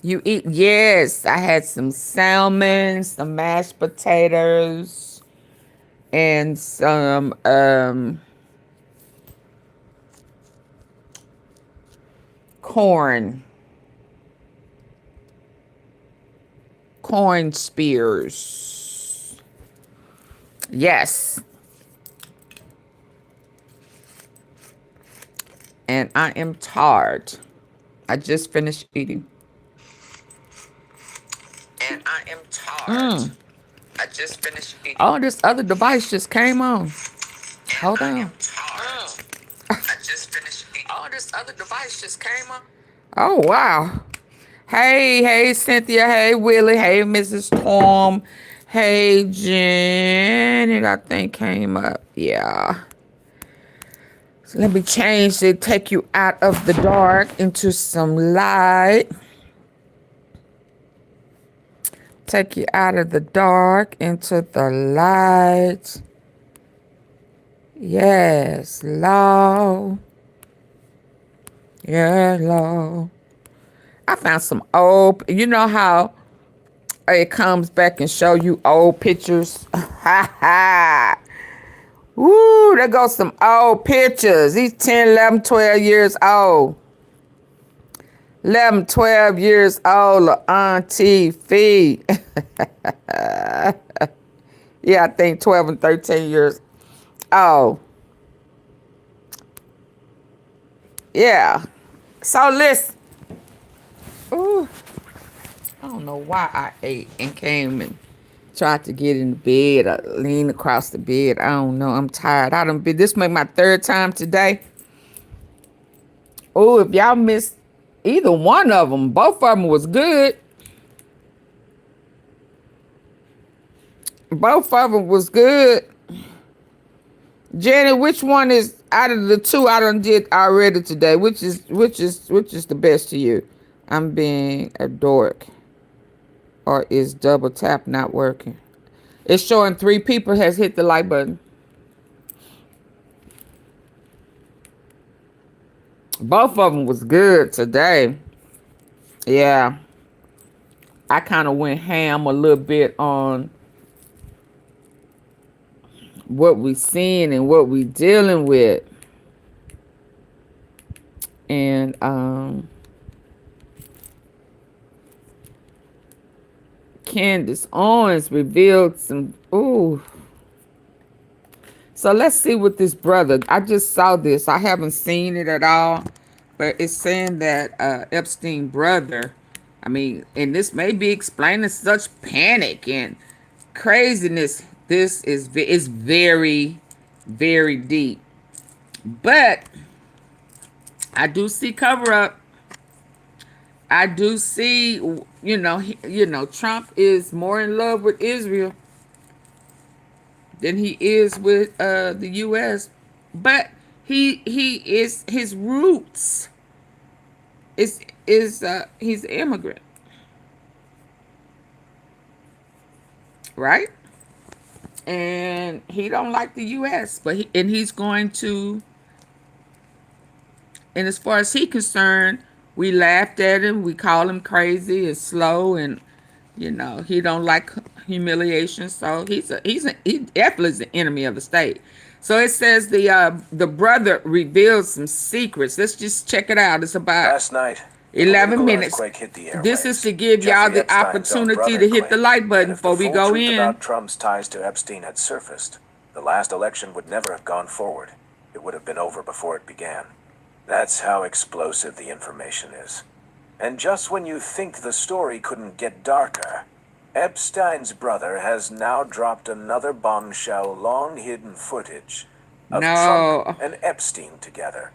You eat? Yes, I had some salmon, some mashed potatoes, and some corn, corn spears. Yes, and I am tired. I just finished eating. And I am tired. I just finished eating. Oh, this other device just came on. Hold on. I just finished eating. Oh, this other device just came on. Oh, wow. Hey, Cynthia. Hey, Willie. Hey, Mrs. Tom. Hey, Jen. I think came up. Yeah. So let me change it. Take you out of the dark into some light. Take you out of the dark into the light. Yes, Lord. Yeah, Lord. I found some old, you know how it comes back and show you old pictures? Ha ha. Woo, there goes some old pictures. He's 10, 11, 12 years old. 11, 12 years old, AunTeaFee. Yeah, I think 12 and 13 years old. Yeah. So listen. Ooh. I don't know why I ate and came and tried to get in the bed or lean across the bed. I don't know. I'm tired. This make my third time today. Oh, if y'all missed either one of them, both of them was good. Both of them was good. Janet, which one is out of the two I done did already today? Which is the best to you? I'm being a dork. Or is double tap not working? It's showing 3 people has hit the like button. Both of them was good today. Yeah. I kind of went ham a little bit on what we seeing and what we dealing with. And Candace Owens revealed some So let's see what this brother, I just saw this. I haven't seen it at all, but it's saying that Epstein brother, I mean, and this may be explaining such panic and craziness. This is very, very deep. But I do see cover up. I do see, Trump is more in love with Israel than he is with the U.S. But he is, his roots is he's an immigrant, right? And he don't like the U.S. But he's going to. And as far as he's concerned, we laughed at him. We call him crazy and slow, and he don't like humiliation. So he definitely is the enemy of the state. So it says the brother reveals some secrets. Let's just check it out. It's about last night. 11 minutes. Hit the airwaves. This is to give y'all the opportunity to hit the like button before we go in. About Trump's ties to Epstein had surfaced, the last election would never have gone forward. It would have been over before it began. That's how explosive the information is. And just when you think the story couldn't get darker, Epstein's brother has now dropped another bombshell, long-hidden footage of Trump and Epstein together,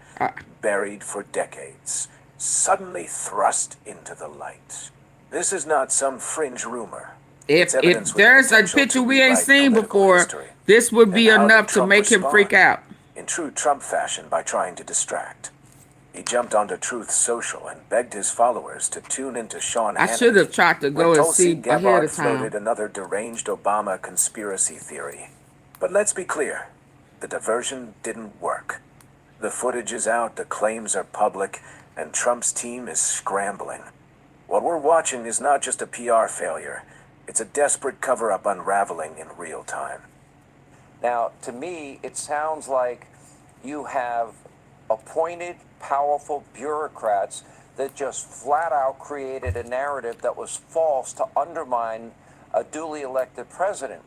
buried for decades, suddenly thrust into the light. This is not some fringe rumor. If there's a picture we ain't seen before, this would be enough to make him freak out. In true Trump fashion, by trying to distract. He jumped onto Truth Social and begged his followers to tune into Sean Hannity. I should have tried to go and see ahead of time. Floated another deranged Obama conspiracy theory. But let's be clear, the diversion didn't work. The footage is out, the claims are public, and Trump's team is scrambling. What we're watching is not just a PR failure, it's a desperate cover-up unraveling in real time. Now, to me, it sounds like you have appointed, powerful bureaucrats that just flat out created a narrative that was false to undermine a duly elected president.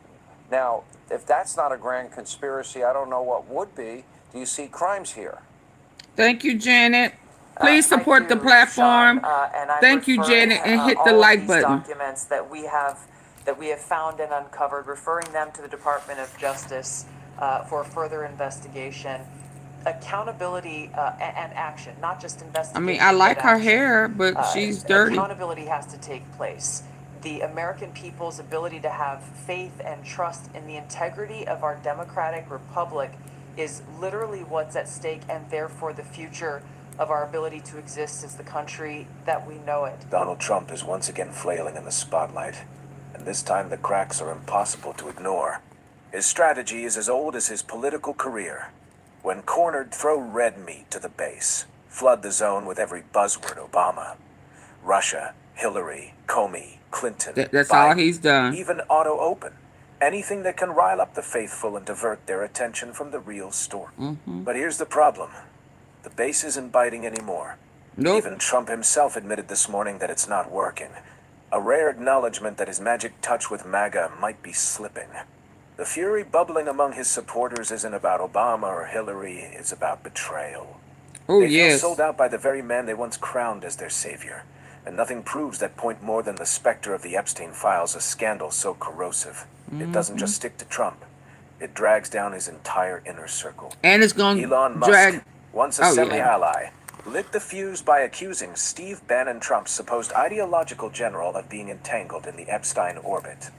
Now, if that's not a grand conspiracy, I don't know what would be. Do you see crimes here? Thank you, Janet. Please I support the do, Sean, platform. and I've Thank you, referred Janet, and hit the all of like these button. documents that we have found and uncovered, referring them to the Department of Justice for further investigation, accountability, and action, not just I investigation. mean, I like but her action. hair, but she's dirty. Accountability has to take place. The American people's ability to have faith and trust in the integrity of our democratic republic is literally what's at stake, and therefore the future of our ability to exist as the country that we know it. Donald Trump is once again flailing in the spotlight, and this time the cracks are impossible to ignore. His strategy is as old as his political career. When cornered, throw red meat to the base. Flood the zone with every buzzword Obama. Russia, Hillary, Comey, Clinton, That's Biden, all he's done. even auto-open. Anything that can rile up the faithful and divert their attention from the real story. But here's the problem. The base isn't biting anymore. Nope. Even Trump himself admitted this morning that it's not working. A rare acknowledgement that his magic touch with MAGA might be slipping. The fury bubbling among his supporters isn't about Obama or Hillary, it's about betrayal. Oh, They feel yes. sold out by the very man they once crowned as their savior. And nothing proves that point more than the specter of the Epstein files, a scandal so corrosive. It doesn't just stick to Trump. It drags down his entire inner circle. And it's going Elon to Musk, drag. once a Oh, semi-ally, lit the fuse by accusing Steve Bannon, Trump's supposed ideological general, of being entangled in the Epstein orbit.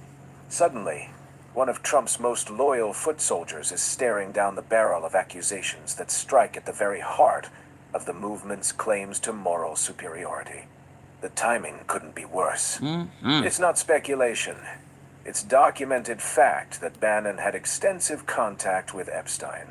Suddenly, one of Trump's most loyal foot soldiers is staring down the barrel of accusations that strike at the very heart of the movement's claims to moral superiority. The timing couldn't be worse. It's not speculation. It's documented fact that Bannon had extensive contact with Epstein.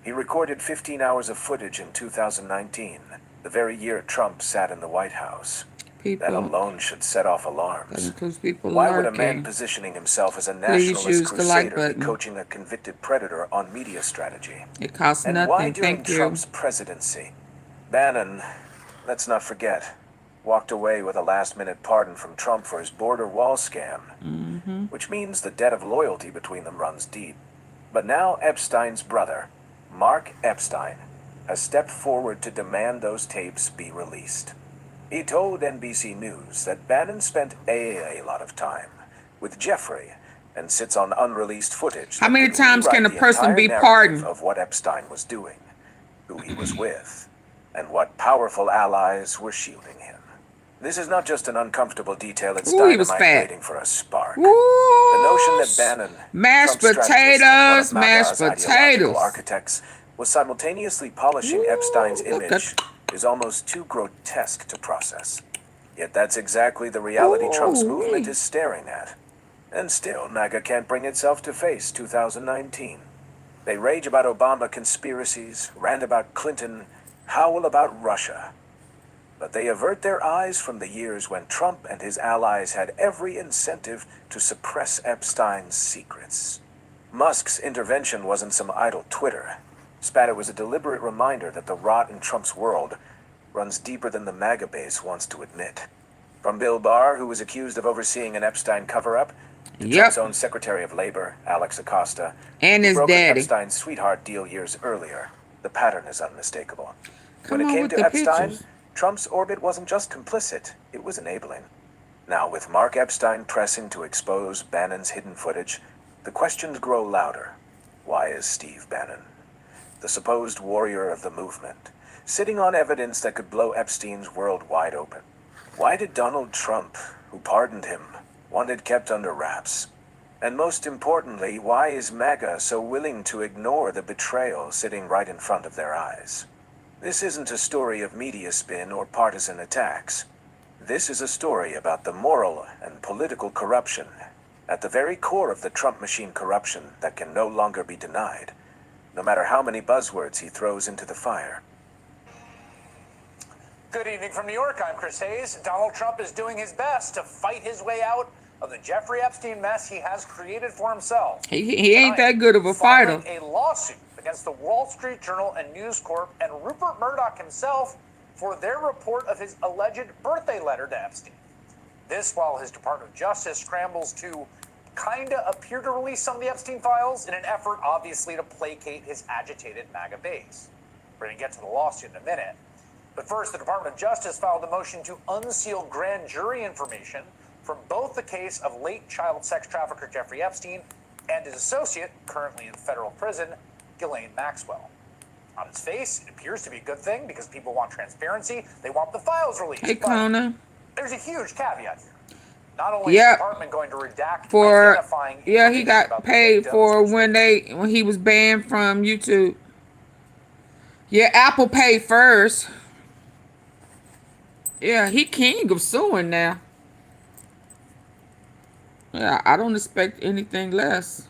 He recorded 15 hours of footage in 2019, the very year Trump sat in the White House. That People. alone should set off alarms. Because people Why would a man lurking. positioning himself as a Please nationalist use the like crusader be button. coaching a convicted predator on media strategy? It costs And why nothing. during Thank you. Trump's presidency? Bannon, let's not forget, walked away with a last-minute pardon from Trump for his border wall scam, which means the debt of loyalty between them runs deep. But now Epstein's brother, Mark Epstein, has stepped forward to demand those tapes be released. He told NBC News that Bannon spent a lot of time with Jeffrey and sits on unreleased footage. How that many could times can rewrite a the person entire be narrative pardoned? of what Epstein was doing, who he was with, and what powerful allies were shielding him. This is not just an uncomfortable detail, it's Ooh, he was dynamite fat. waiting for a spark. Ooh, The notion that Bannon, mashed Trump's strategist and one potatoes, of mashed MAGA's ideological potatoes. architects, was simultaneously polishing Epstein's Ooh, look image at- is almost too grotesque to process. Yet that's exactly the reality Trump's Ooh, movement wee. is staring at. And still, MAGA can't bring itself to face 2019. They rage about Obama conspiracies, rant about Clinton, howl about Russia. But they avert their eyes from the years when Trump and his allies had every incentive to suppress Epstein's secrets. Musk's intervention wasn't some idle Twitter. Spat, it was a deliberate reminder that the rot in Trump's world runs deeper than the MAGA base wants to admit. From Bill Barr, who was accused of overseeing an Epstein cover-up, to Yep. Trump's own Secretary of Labor, Alex Acosta, And who his brokered daddy. Epstein's sweetheart deal years earlier, the pattern is unmistakable. Come When it on came with to the Epstein, pictures. Trump's orbit wasn't just complicit, it was enabling. Now, with Mark Epstein pressing to expose Bannon's hidden footage, the questions grow louder. Why is Steve Bannon, the supposed warrior of the movement, sitting on evidence that could blow Epstein's world wide open? Why did Donald Trump, who pardoned him, want it kept under wraps? And most importantly, why is MAGA so willing to ignore the betrayal sitting right in front of their eyes? This isn't a story of media spin or partisan attacks. This is a story about the moral and political corruption at the very core of the Trump machine, corruption that can no longer be denied, no matter how many buzzwords he throws into the fire. Good evening from New York. I'm Chris Hayes. Donald Trump is doing his best to fight his way out of the Jeffrey Epstein mess he has created for himself. He ain't Tonight, that good of a fighter. filing a lawsuit against the Wall Street Journal and News Corp and Rupert Murdoch himself for their report of his alleged birthday letter to Epstein. This while his Department of Justice scrambles to kinda appear to release some of the Epstein files in an effort, obviously, to placate his agitated MAGA base. We're going to get to the lawsuit in a minute. But first, the Department of Justice filed a motion to unseal grand jury information from both the case of late child sex trafficker Jeffrey Epstein and his associate, currently in federal prison, Ghislaine Maxwell. On its face, it appears to be a good thing because people want transparency. They want the files released. Hey, But Kona. there's a huge caveat here. Not only is the department going to redact For identifying he information got about the paid victims, for which when he was banned from YouTube. Yeah, Apple paid first. Yeah, he king of suing now. Yeah, I don't expect anything less.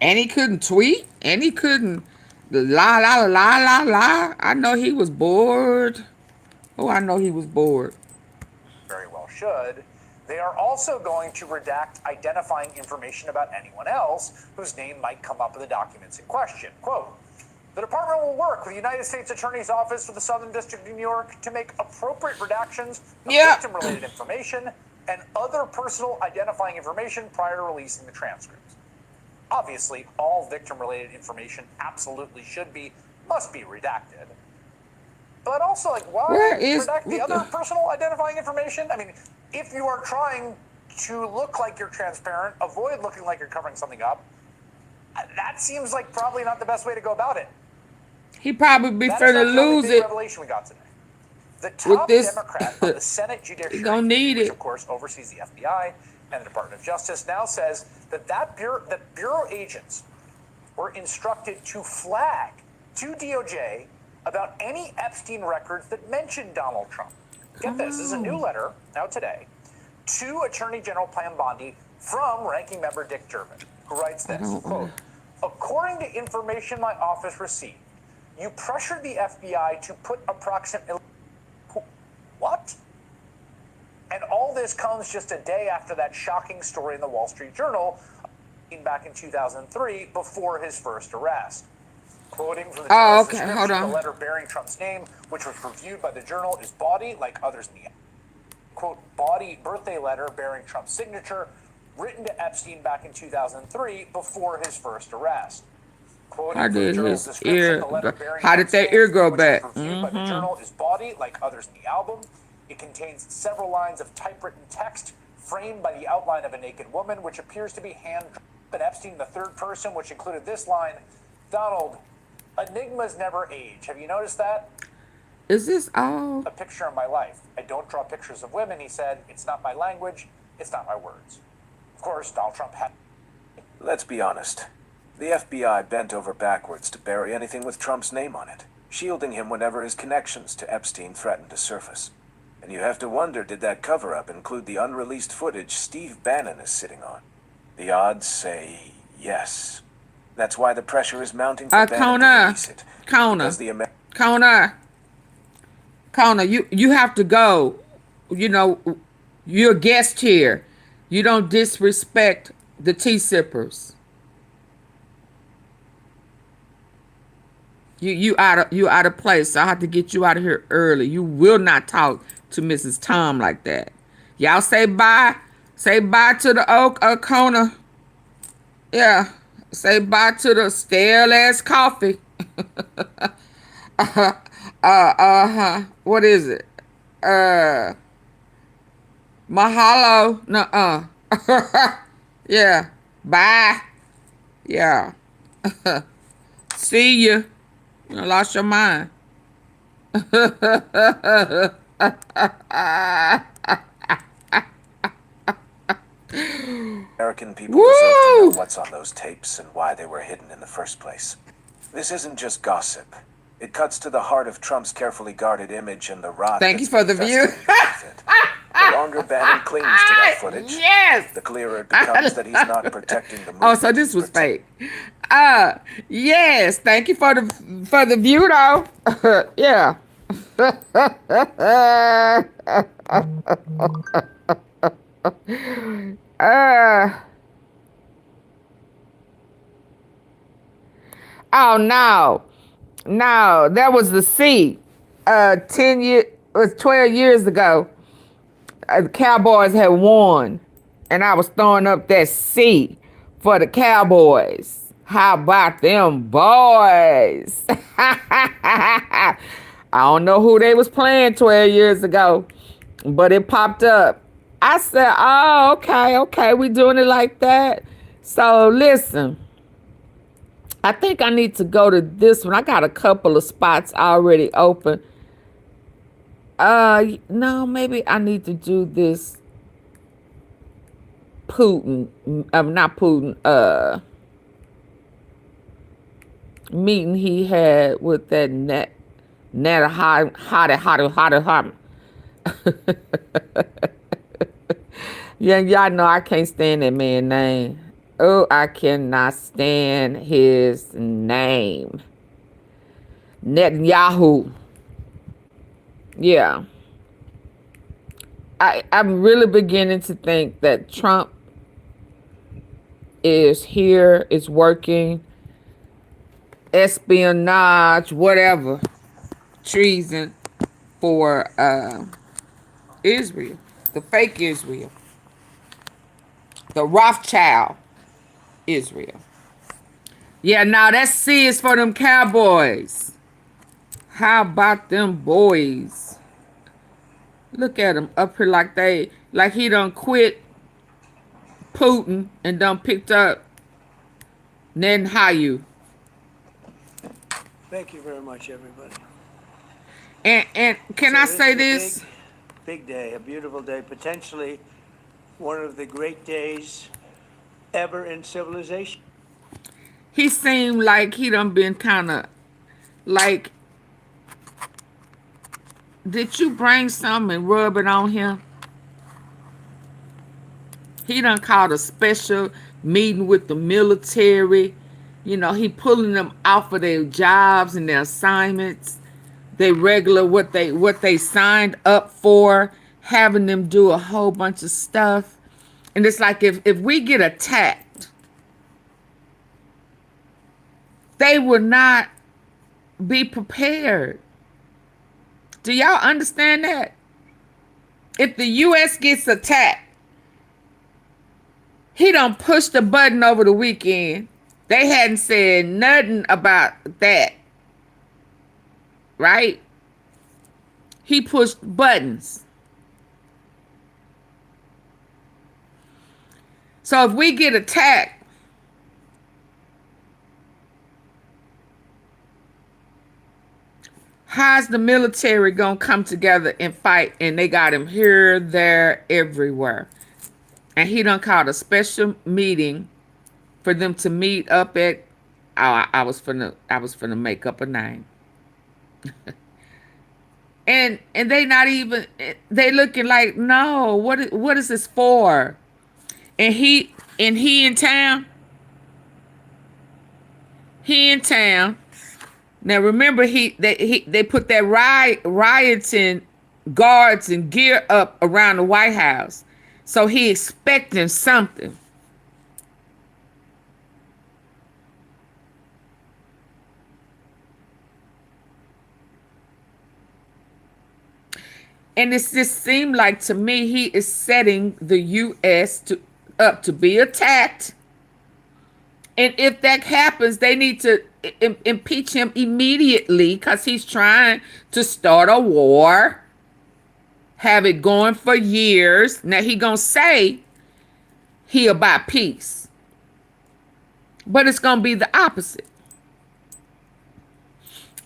And he couldn't tweet, and he couldn't la la la la la. I know he was bored. Oh, I know he was bored. very well should. They are also going to redact identifying information about anyone else whose name might come up in the documents in question. Quote, the department will work with the United States Attorney's Office for the Southern District of New York to make appropriate redactions of victim-related information and other personal identifying information prior to releasing the transcripts. Obviously, all victim-related information absolutely must be redacted. But also, like, why redact the other personal identifying information? I mean, if you are trying to look like you're transparent, avoid looking like you're covering something up, that seems like probably not the best way to go about it. He probably be finna lose the it. revelation we got today. The top Democrat of the Senate Judiciary, which of course oversees the FBI and the Department of Justice, now says that bureau agents were instructed to flag to DOJ about any Epstein records that mention Donald Trump. Get this is a new letter out today to Attorney General Pam Bondi from Ranking Member Dick Durbin, who writes this, quote, according to information my office received, you pressured the FBI to put approximately... What? And all this comes just a day after that shocking story in the Wall Street Journal back in 2003 before his first arrest. Quoting from the Journal's description, the letter bearing Trump's name, which was reviewed by the Journal, is bawdy, like others in the quote, bawdy birthday letter bearing Trump's signature, written to Epstein back in 2003 before his first arrest. How did his ear? How did that ear go back? Reviewed by the Journal is bawdy, like others in the album. It contains several lines of typewritten text framed by the outline of a naked woman, which appears to be hand-drawn. And Epstein, the third person, which included this line, Donald, enigmas never age. Have you noticed that? Is this all? A picture of my life. I don't draw pictures of women, he said. It's not my language. It's not my words. Of course, Donald Trump had... Let's be honest. The FBI bent over backwards to bury anything with Trump's name on it, shielding him whenever his connections to Epstein threatened to surface. And you have to wonder, did that cover-up include the unreleased footage Steve Bannon is sitting on? The odds say yes. That's why the pressure is mounting for Bannon to release it. Kona, you have to go. You know, you're a guest here. You don't disrespect the tea sippers. You out of place. So I have to get you out of here early. You will not talk to Mrs. Tom like that. Y'all say bye. Say bye to the Kona. Yeah. Say bye to the stale ass coffee. What is it? Mahalo. Nuh-uh. Yeah. Bye. Yeah. See ya. You lost your mind. American people deserve to know what's on those tapes and why they were hidden in the first place. This isn't just gossip. It cuts to the heart of Trump's carefully guarded image and the rot. Thank you for the view. The longer Bannon clings to that footage, Yes. the clearer it becomes that he's not protecting the movement. Oh, so this was fake. Yes. Thank you for the view, though. Yeah. Oh no, no, that was the C. 12 years ago, the Cowboys had won, and I was throwing up that C for the Cowboys. How about them boys? I don't know who they was playing 12 years ago, but it popped up. I said, oh, okay, we doing it like that. So listen, I think I need to go to this one. I got a couple of spots already open. No, maybe I need to do this Putin, not Putin, meeting he had with that hot. Yeah, y'all know I can't stand that man's name. Oh, I cannot stand his name. Netanyahu. Yeah. I'm really beginning to think that Trump is here, is working, espionage, whatever, treason for Israel, the fake Israel, the Rothschild Israel. Yeah, now that C is for them Cowboys. How about them boys? Look at him up here like he done quit Putin and done picked up Netanyahu. Thank you very much, everybody. And can I say this? Big day, a beautiful day, potentially one of the great days ever in civilization. He seemed like he done been kind of like, did you bring something and rub it on him? He done called a special meeting with the military. You know, he pulling them off of their jobs and their assignments. They regular what they signed up for, having them do a whole bunch of stuff. And it's like if we get attacked, they will not be prepared. Do y'all understand that? If the U.S. gets attacked, he done pushed the button over the weekend. They hadn't said nothing about that. Right? He pushed buttons. So if we get attacked, how's the military gonna come together and fight? And they got him here, there, everywhere. And he done called a special meeting for them to meet up at. Oh, I was finna make up a name. and they not even. They looking like, no. What is this for? And he in town. He in town. Now remember, they put that rioting guards and gear up around the White House, so he expecting something. And it just seemed like to me he is setting the U.S. up to be attacked. And if that happens, they need to impeach him immediately because he's trying to start a war, have it going for years. Now he gonna say he about peace, but it's gonna be the opposite.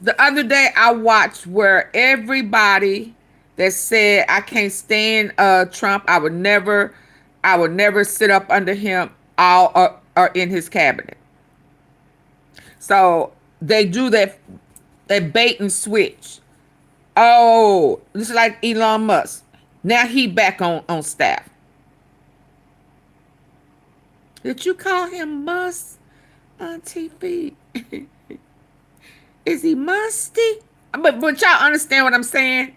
The other day I watched where everybody that said I can't stand Trump, I would never sit up under him, all are in his cabinet. So they do that bait and switch. Oh, just like Elon Musk. Now he back on staff. Did you call him Mus, AunTeaFee? Is he musty? But y'all understand what I'm saying?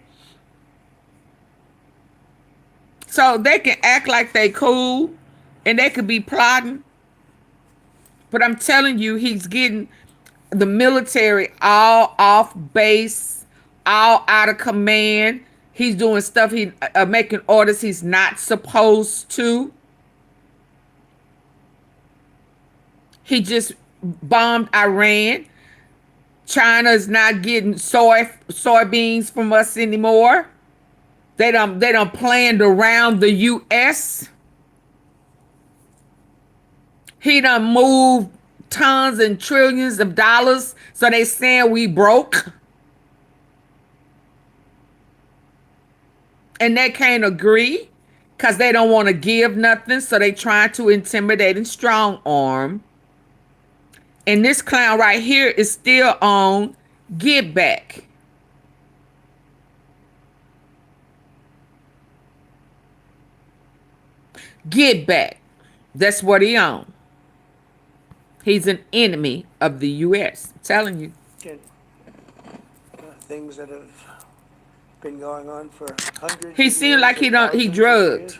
So they can act like they cool and they could be plotting. But I'm telling you, he's getting the military all off base, all out of command. He's doing stuff, he making orders he's not supposed to. He just bombed Iran. China is not getting soybeans from us anymore. They done planned around the U.S. He done moved tons and trillions of dollars, so they saying we broke. And they can't agree because they don't want to give nothing, so they trying to intimidate and strong arm. And this clown right here is still on Get Back. Get Back. That's what he on. He's an enemy of the U.S. I'm telling you. Things that have been going on for hundreds. He seemed like he drugged.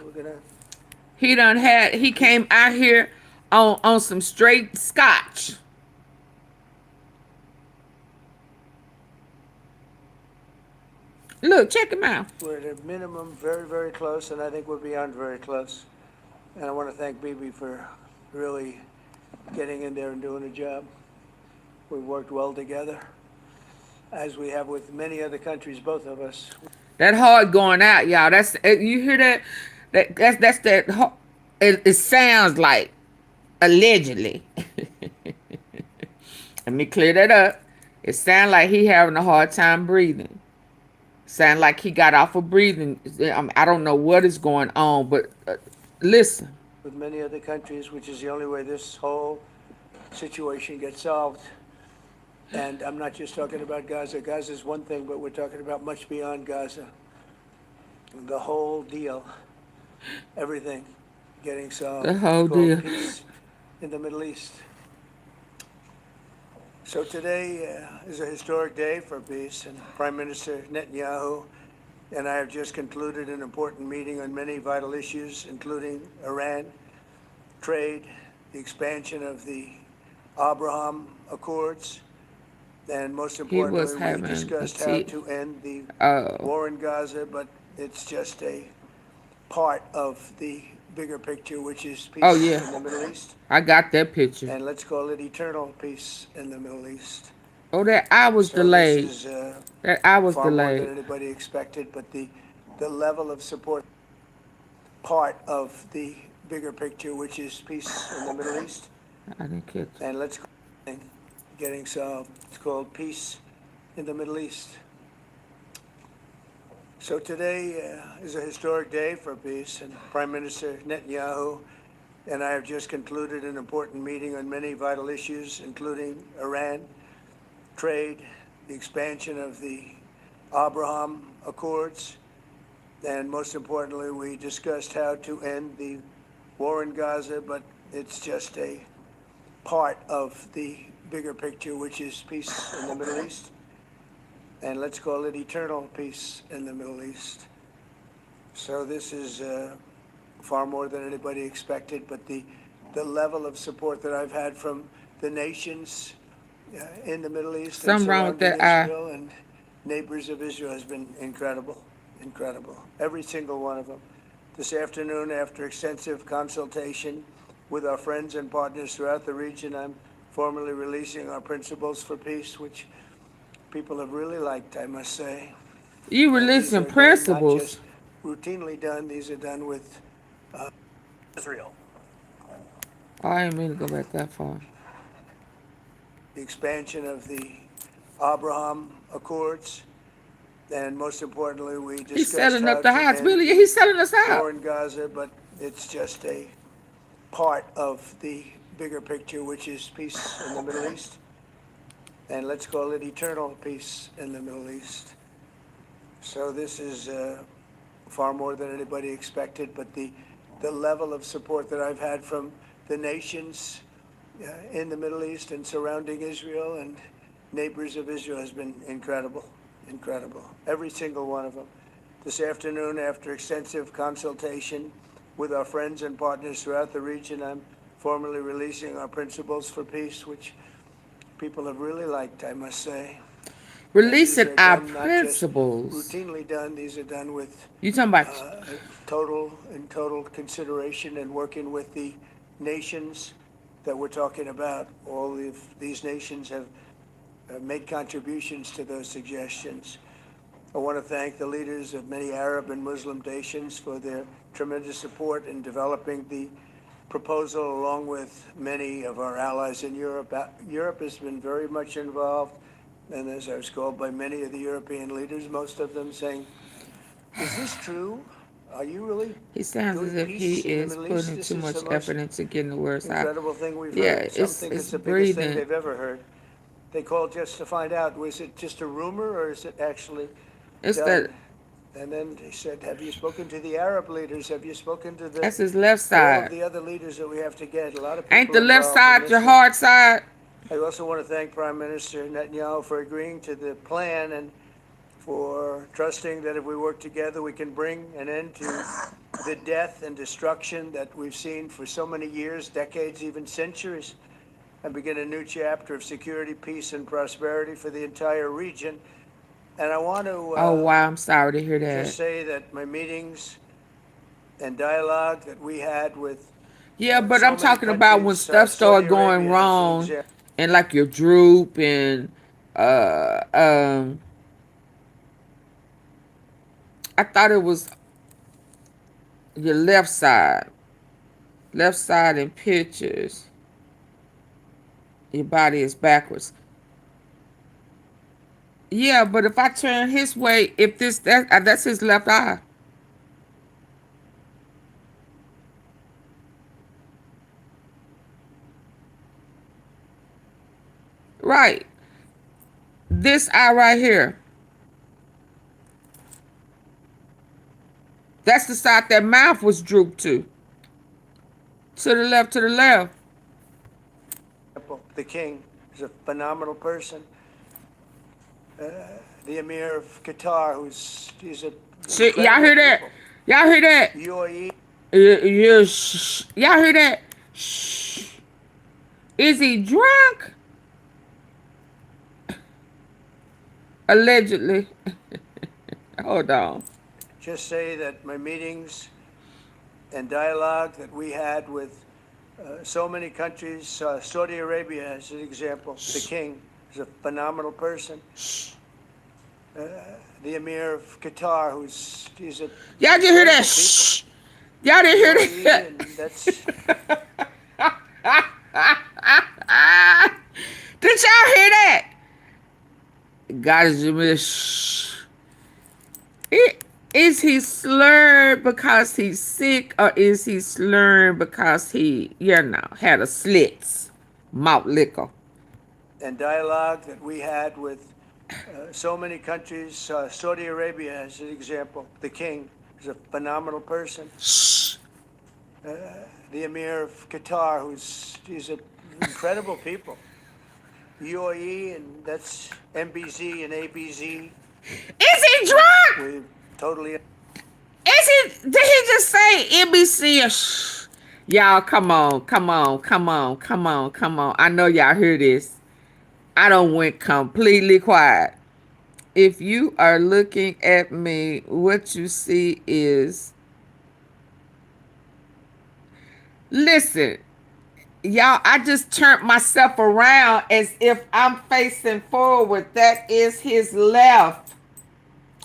He came out here on some straight scotch. Look, check him out. We're at a minimum very, very close, and I think we're beyond very close. And I want to thank Bibi for really getting in there and doing a job. We've worked well together, as we have with many other countries, both of us. That hard going out, y'all. That's, you hear that? That's that. It sounds like allegedly. Let me clear that up. It sounds like he having a hard time breathing. Sound like he got off of breathing. I don't know what is going on, but listen. With many other countries, which is the only way this whole situation gets solved. And I'm not just talking about Gaza. Gaza is one thing, but we're talking about much beyond Gaza. The whole deal, everything getting solved. The whole deal. Peace in the Middle East. So today is a historic day for peace, and Prime Minister Netanyahu and I have just concluded an important meeting on many vital issues, including Iran, trade, the expansion of the Abraham Accords, and most importantly, we discussed how to end the war in Gaza, but it's just a part of the bigger picture, which is peace in the Middle East. I got that picture. And let's call it eternal peace in the Middle East. Oh, that I was delayed. This is, that I was far delayed. More than anybody expected, but the level of support, part of the bigger picture, which is peace in the Middle East. I didn't catch it. And let's getting solved. It's called peace in the Middle East. So today is a historic day for peace, and Prime Minister Netanyahu and I have just concluded an important meeting on many vital issues, including Iran, trade, the expansion of the Abraham Accords, and most importantly, we discussed how to end the war in Gaza, but it's just a part of the bigger picture, which is peace in the Middle East. And let's call it eternal peace in the Middle East. So this is far more than anybody expected, but the level of support that I've had from the nations in the Middle East and surrounding Israel and neighbors of Israel has been incredible, incredible. Every single one of them. This afternoon, after extensive consultation with our friends and partners throughout the region, I'm formally releasing our principles for peace, which people have really liked, I must say. You releasing principles? Not just routinely done. These are done with Israel. Oh, I didn't mean to go back that far. The expansion of the Abraham Accords, and most importantly, we discussed he's selling up the house. Really, he's selling us out. War in Gaza, but it's just a part of the bigger picture, which is peace in the Middle East. And let's call it eternal peace in the Middle East. So this is far more than anybody expected, but the level of support that I've had from the nations in the Middle East and surrounding Israel and neighbors of Israel has been incredible, incredible. Every single one of them. This afternoon, after extensive consultation with our friends and partners throughout the region, I'm formally releasing our principles for peace, which people have really liked, I must say. Releasing our principles. Routinely done. These are done with You talking about total consideration and working with the nations that we're talking about. All of these nations have made contributions to those suggestions. I want to thank the leaders of many Arab and Muslim nations for their tremendous support in developing the proposal, along with many of our allies in Europe. Europe has been very much involved, and as I was called by many of the European leaders, most of them saying, "Is this true? Are you really?" He sounds as if he is putting too much effort into getting the words out. Incredible thing we've Yeah, heard. Some think it's the biggest thing they've ever heard. They called just to find out, was it just a rumor or is it actually It's done? that. And then they said, have you spoken to the Arab leaders? Have you spoken to That's the his left all of side. the other leaders that we have to get? A lot of people Ain't the left involved in side this your one. hard side? I also want to thank Prime Minister Netanyahu for agreeing to the plan and for trusting that if we work together, we can bring an end to the death and destruction that we've seen for so many years, decades, even centuries, and begin a new chapter of security, peace, and prosperity for the entire region. And I want to Oh, wow, I'm sorry to hear just that. say that my meetings and dialogue that we had with Yeah, but so I'm many talking about when countries, stuff Saudi started going Arabia, as an wrong example. and like your droop and uh um I thought it was your left side. Left side in pictures. Your body is backwards. Yeah, but if I turn his way, if that's his left eye. Right. This eye right here. That's the side that mouth was drooped to. To the left, to the left. The king is a phenomenal person. The Emir of Qatar, he's a See, y'all hear that? people. Y'all hear that? UAE. Y'all hear that? Shh. Is he drunk? Allegedly. Hold on. Just say that my meetings and dialogue that we had with so many countries, Saudi Arabia as an example, the king is a phenomenal person. The Emir of Qatar, he's a Y'all just hear that? Shh. Y'all didn't hear that? Did y'all hear that? God is just shh. Is he slurred because he's sick, or is he slurred because he, had a slits, mouth liquor? And dialogue that we had with so many countries, Saudi Arabia as an example, the king is a phenomenal person. Shh. The Emir of Qatar, he's an incredible people. UAE, and that's MBZ and ABZ. Is he drunk? We totally. Did he just say NBC? Y'all, come on. I know y'all hear this. I don't went completely quiet. If you are looking at me, what you see is, listen, y'all, I just turned myself around as if I'm facing forward. That is his left.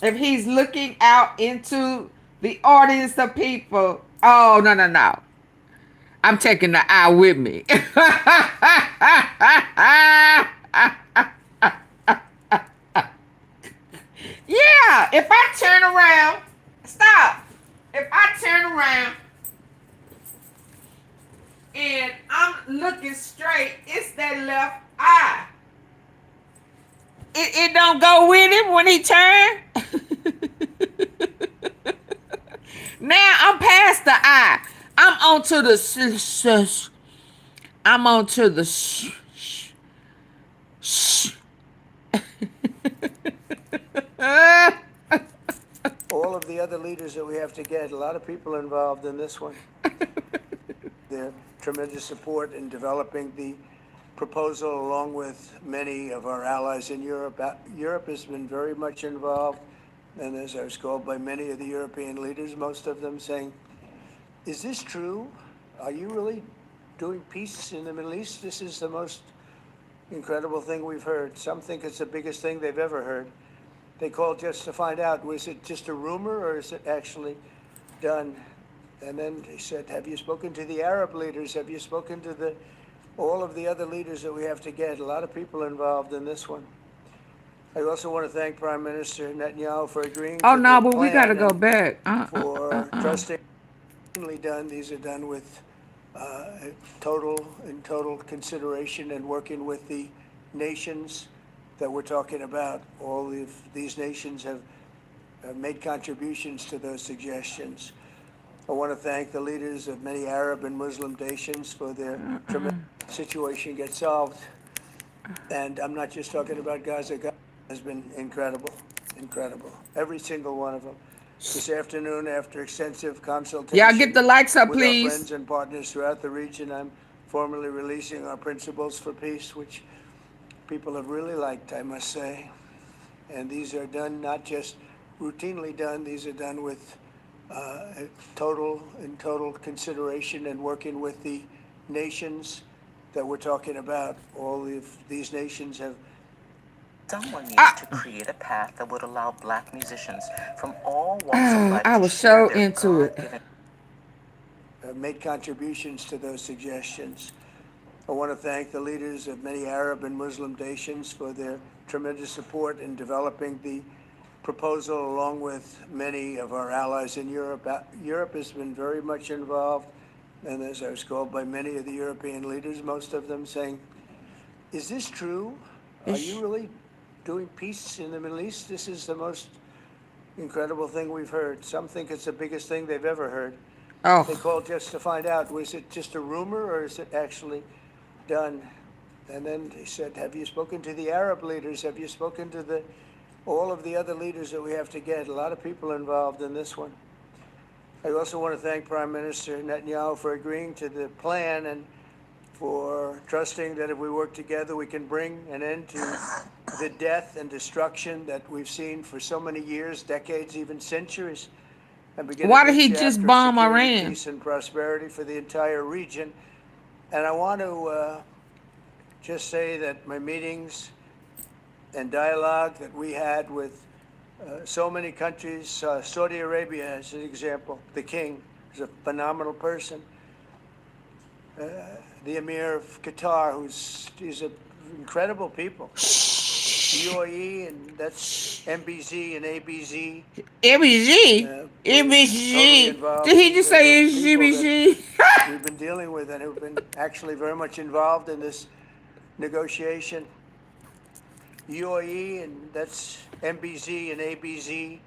If he's looking out into the audience of people, oh, no. I'm taking the eye with me. Yeah, if I turn around, stop. If I turn around and I'm looking straight, it's that left eye. It don't go with him when he turn. Now I'm past the I. I'm on to the I'm on to the All of the other leaders that we have to get, a lot of people involved in this one. Their tremendous support in developing the proposal, along with many of our allies in Europe. Europe has been very much involved, and as I was called by many of the European leaders, most of them saying, is this true? Are you really doing peace in the Middle East? This is the most incredible thing we've heard. Some think it's the biggest thing they've ever heard. They called just to find out, was it just a rumor or is it actually done? And then they said, have you spoken to the Arab leaders? Have you spoken to all of the other leaders that we have to get? A lot of people involved in this one. I also want to thank Prime Minister Netanyahu for agreeing oh to no, the but we gotta plan go and back. for trusting. Done. These are done with total consideration and working with the nations that we're talking about. All of these nations have made contributions to those suggestions. I want to thank the leaders of many Arab and Muslim nations for their tremendous situation get solved. And I'm not just talking about Gaza. Gaza has been incredible, incredible. Every single one of them. This afternoon, after extensive consultation Y'all get the likes up, with our please. friends and partners throughout the region, I'm formally releasing our principles for peace, which people have really liked, I must say. And these are done, not just routinely done, these are done with total consideration and working with the nations that we're talking about. All of these nations have. Someone needs to create a path that would allow black musicians from all walks of life I to was share so their into it. God-given Made contributions to those suggestions. I want to thank the leaders of many Arab and Muslim nations for their tremendous support in developing the proposal, along with many of our allies in Europe. Europe has been very much involved, and as I was called by many of the European leaders, most of them saying, is this true? Are you really doing peace in the Middle East? This is the most incredible thing we've heard. Some think it's the biggest thing they've ever heard. They called just to find out, was it just a rumor or is it actually done? And then they said, have you spoken to the Arab leaders? Have you spoken to all of the other leaders that we have to get? A lot of people involved in this one. I also want to thank Prime Minister Netanyahu for agreeing to the plan and for trusting that if we work together, we can bring an end to the death and destruction that we've seen for so many years, decades, even centuries. And begin Why a did new he chapter just of bomb security, Iran? peace, and prosperity for the entire region. And I want to just say that my meetings and dialogue that we had with so many countries, Saudi Arabia as an example, the king is a phenomenal person. The Emir of Qatar, he's an incredible people. UAE, and that's MBZ and ABZ. MBZ? MBZ? Did he just say GBZ? We've been dealing with and who've been actually very much involved in this negotiation. UAE, and that's MBZ and ABZ.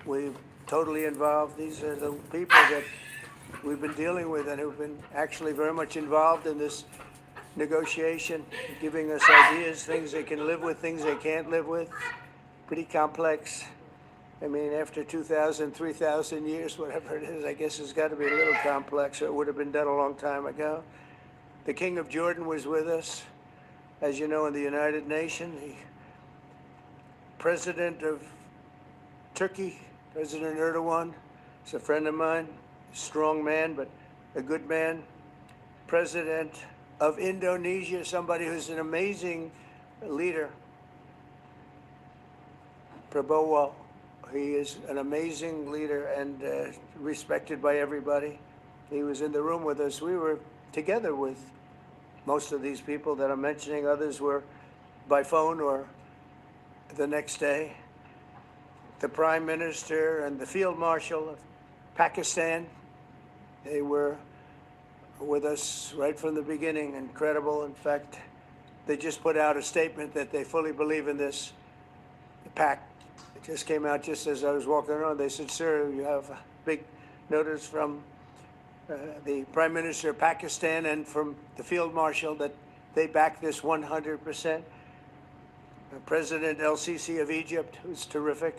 We're totally involved. These are the people that we've been dealing with and who've been actually very much involved in this negotiation, giving us ideas, things they can live with, things they can't live with. Pretty complex. I mean, after 2,000, 3,000 years, whatever it is, I guess it's got to be a little complex, or it would have been done a long time ago. The King of Jordan was with us, as you know, in the United Nations. The President of Turkey, President Erdogan, is a friend of mine, a strong man, but a good man. President of Indonesia, somebody who's an amazing leader, Prabowo. He is an amazing leader and respected by everybody. He was in the room with us. We were together with most of these people that I'm mentioning. Others were by phone or the next day. The Prime Minister and the Field Marshal of Pakistan, they were with us right from the beginning. Incredible. In fact, they just put out a statement that they fully believe in this pact. just came out just as I was walking around. They said, "Sir, you have a big notice from the Prime Minister of Pakistan and from the Field Marshal that they back this 100%. President El-Sisi of Egypt, who's terrific.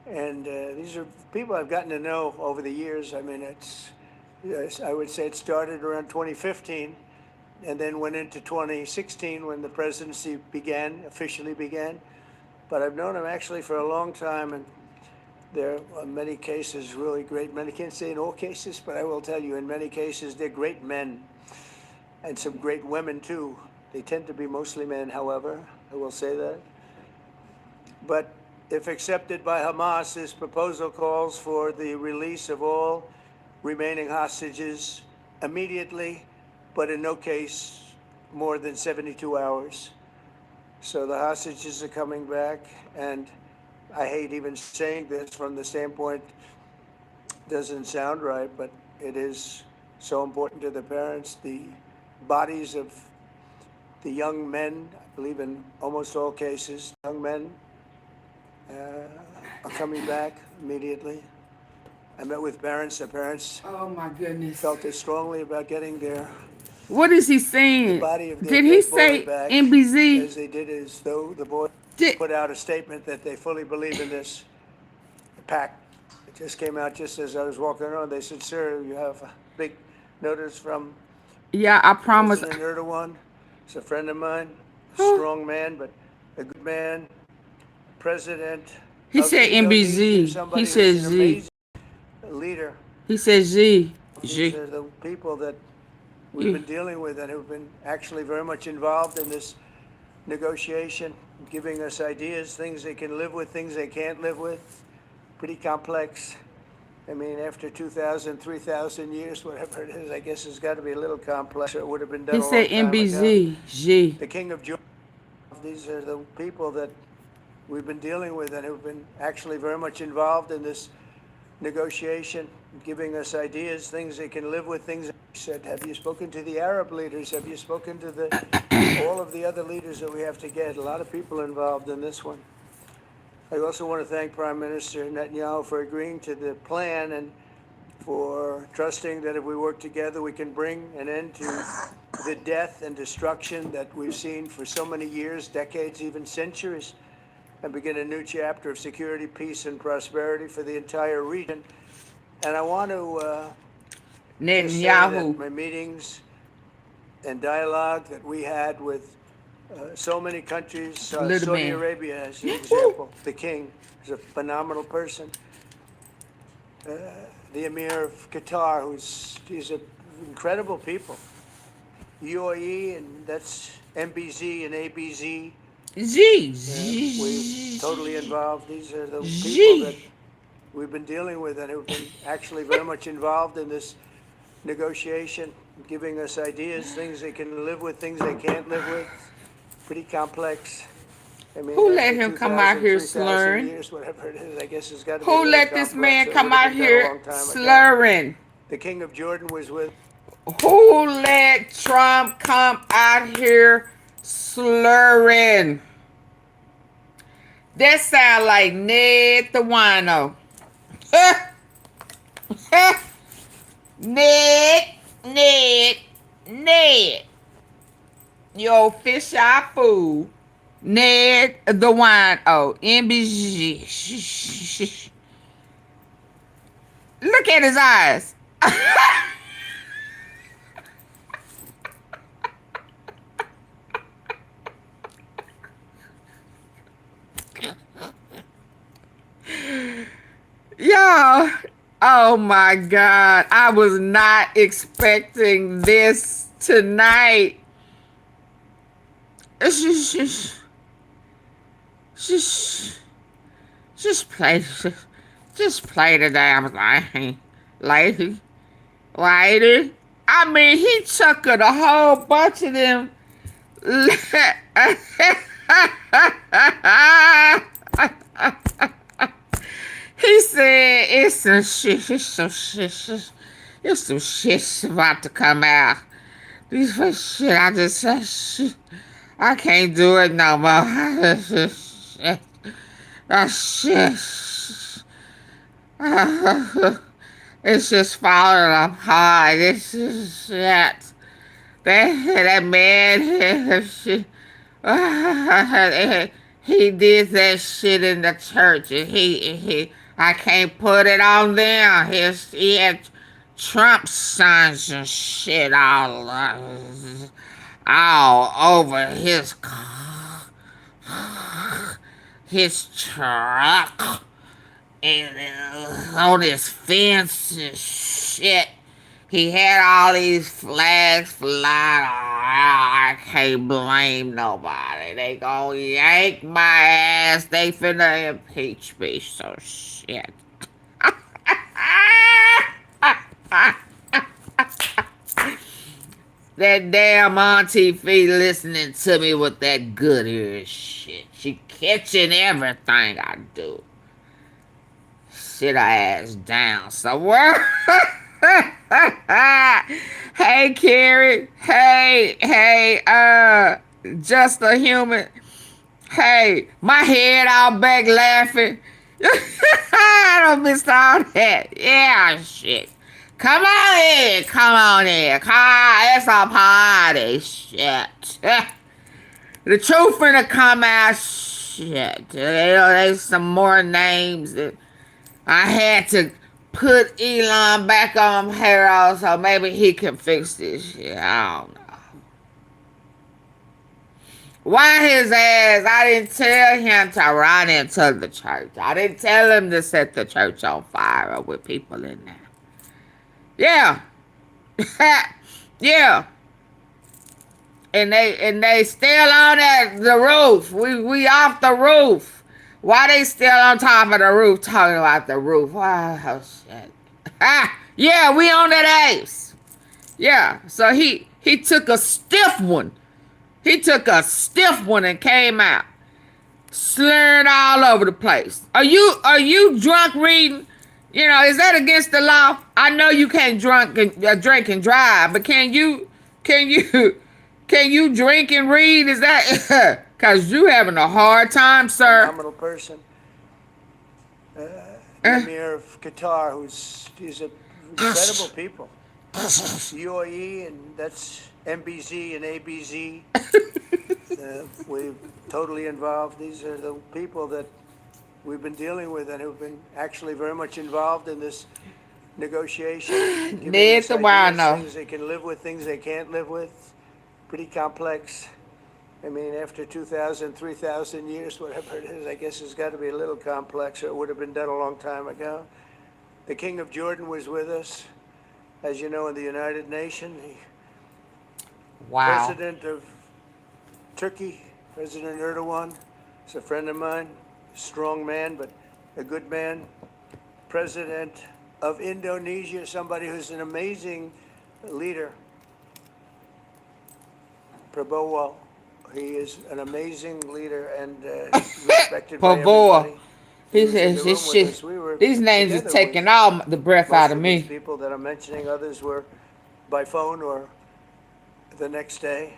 And these are people I've gotten to know over the years. I mean, I would say it started around 2015 and then went into 2016 when the presidency officially began. But I've known him actually for a long time, and there are many cases really great men. I can't say in all cases, but I will tell you in many cases they're great men and some great women too. They tend to be mostly men, however, I will say that. But if accepted by Hamas, this proposal calls for the release of all remaining hostages immediately, but in no case more than 72 hours. So the hostages are coming back, and I hate even saying this from the standpoint, doesn't sound right, but it is so important to the parents. The bodies of the young men, I believe in almost all cases, young men are coming back immediately. I met with parents. The parents oh my goodness, felt as strongly about getting their what is he saying? the body of their Did he dead boy say back MBZ? as they did, as though the boy put out a statement that they fully believe in this pact. It just came out just as I was walking around. They said, "Sir, you have a big notice from Yeah, I promise. President Erdogan. He's a friend of mine, a strong man, but a good man. President. He said MBZ. He said Z. Leader. He said Z. These are the people that we've been dealing with and who've been actually very much involved in this negotiation, giving us ideas, things they can live with, things they can't live with. Pretty complex. I mean, after 2,000, 3,000 years, whatever it is, I guess it's got to be a little complex. It would have been done He a long said time MBZ. ago. G. The King of Jordan. These are the people that we've been dealing with and who've been actually very much involved in this negotiation, giving us ideas, things they can live with, things. Said, have you spoken to the Arab leaders? Have you spoken to all of the other leaders that we have to get? A lot of people involved in this one. I also want to thank Prime Minister Netanyahu for agreeing to the plan and for trusting that if we work together, we can bring an end to the death and destruction that we've seen for so many years, decades, even centuries, and begin a new chapter of security, peace, and prosperity for the entire region. And I want to Netanyahu. my meetings and dialogue that we had with so many countries, Saudi Arabia as an example, the king is a phenomenal person. The Emir of Qatar, he's an incredible people. UAE, and that's MBZ and ABZ. We're totally involved. These are the people that we've been dealing with and who've been actually very much involved in this negotiation, giving us ideas, things they can live with, things they can't live with. Pretty complex. I mean, who let him come out here slurring? Years, whatever it is, I guess it's got to be who let this man come out here slurring? The King of Jordan was with. Who let Trump come out here slurring? That sound like Ned the wino. Ned. You old fish eye fool. Ned the wino. MBG. Look at his eyes. Y'all, oh my God. I was not expecting this tonight. Just play the damn thing, lady. I mean, he chuckled a whole bunch of them. He said, it's some shit's about to come out. This shit, I can't do it no more. shit. It's just falling apart. This is shit. That man, he did that shit in the church, and I can't put it on them. He had Trump signs and shit all over his truck and on his fence and shit. He had all these flags flying. I can't blame nobody. They gonna yank my ass. They finna impeach me. So shit. That damn AunTeaFee listening to me with that good ear shit. She catching everything I do. Sit her ass down somewhere. Hey, Carrie. Hey, just a human. Hey, my head all back laughing. I don't miss all that. Yeah, shit. Come on in. It's a party. Shit. The truth finna come out. Shit. There's some more names that I had to put Elon back on payroll so maybe he can fix this shit. I don't know. Why his ass? I didn't tell him to run into the church. I didn't tell him to set the church on fire with people in there. Yeah. Yeah. And they still on the roof. We off the roof. Why they still on top of the roof talking about the roof? Oh, shit. Yeah, we on that ace. Yeah, so he took a stiff one. He took a stiff one and came out. Slurring all over the place. Are you drunk reading? You know, is that against the law? I know you can't drink and drive, but can you drink and read? Is that because you having a hard time, sir? Phenomenal person. Emir of Qatar, he's a incredible people. UAE, and that's MBZ and ABZ. We're totally involved. These are the people that we've been dealing with and who've been actually very much involved in this negotiation. Things they can live with, things they can't live with. Pretty complex. I mean, after 2,000, 3,000 years, whatever it is, I guess it's got to be a little complex, or it would have been done a long time ago. The King of Jordan was with us, as you know, in the United Nations. Wow. President of Turkey, President Erdogan, is a friend of mine, strong man, but a good man. President of Indonesia, somebody who's an amazing leader, Prabowo. He is an amazing leader and respected by everybody. These names are taking all the breath out of me. People that I'm mentioning, others were by phone or the next day.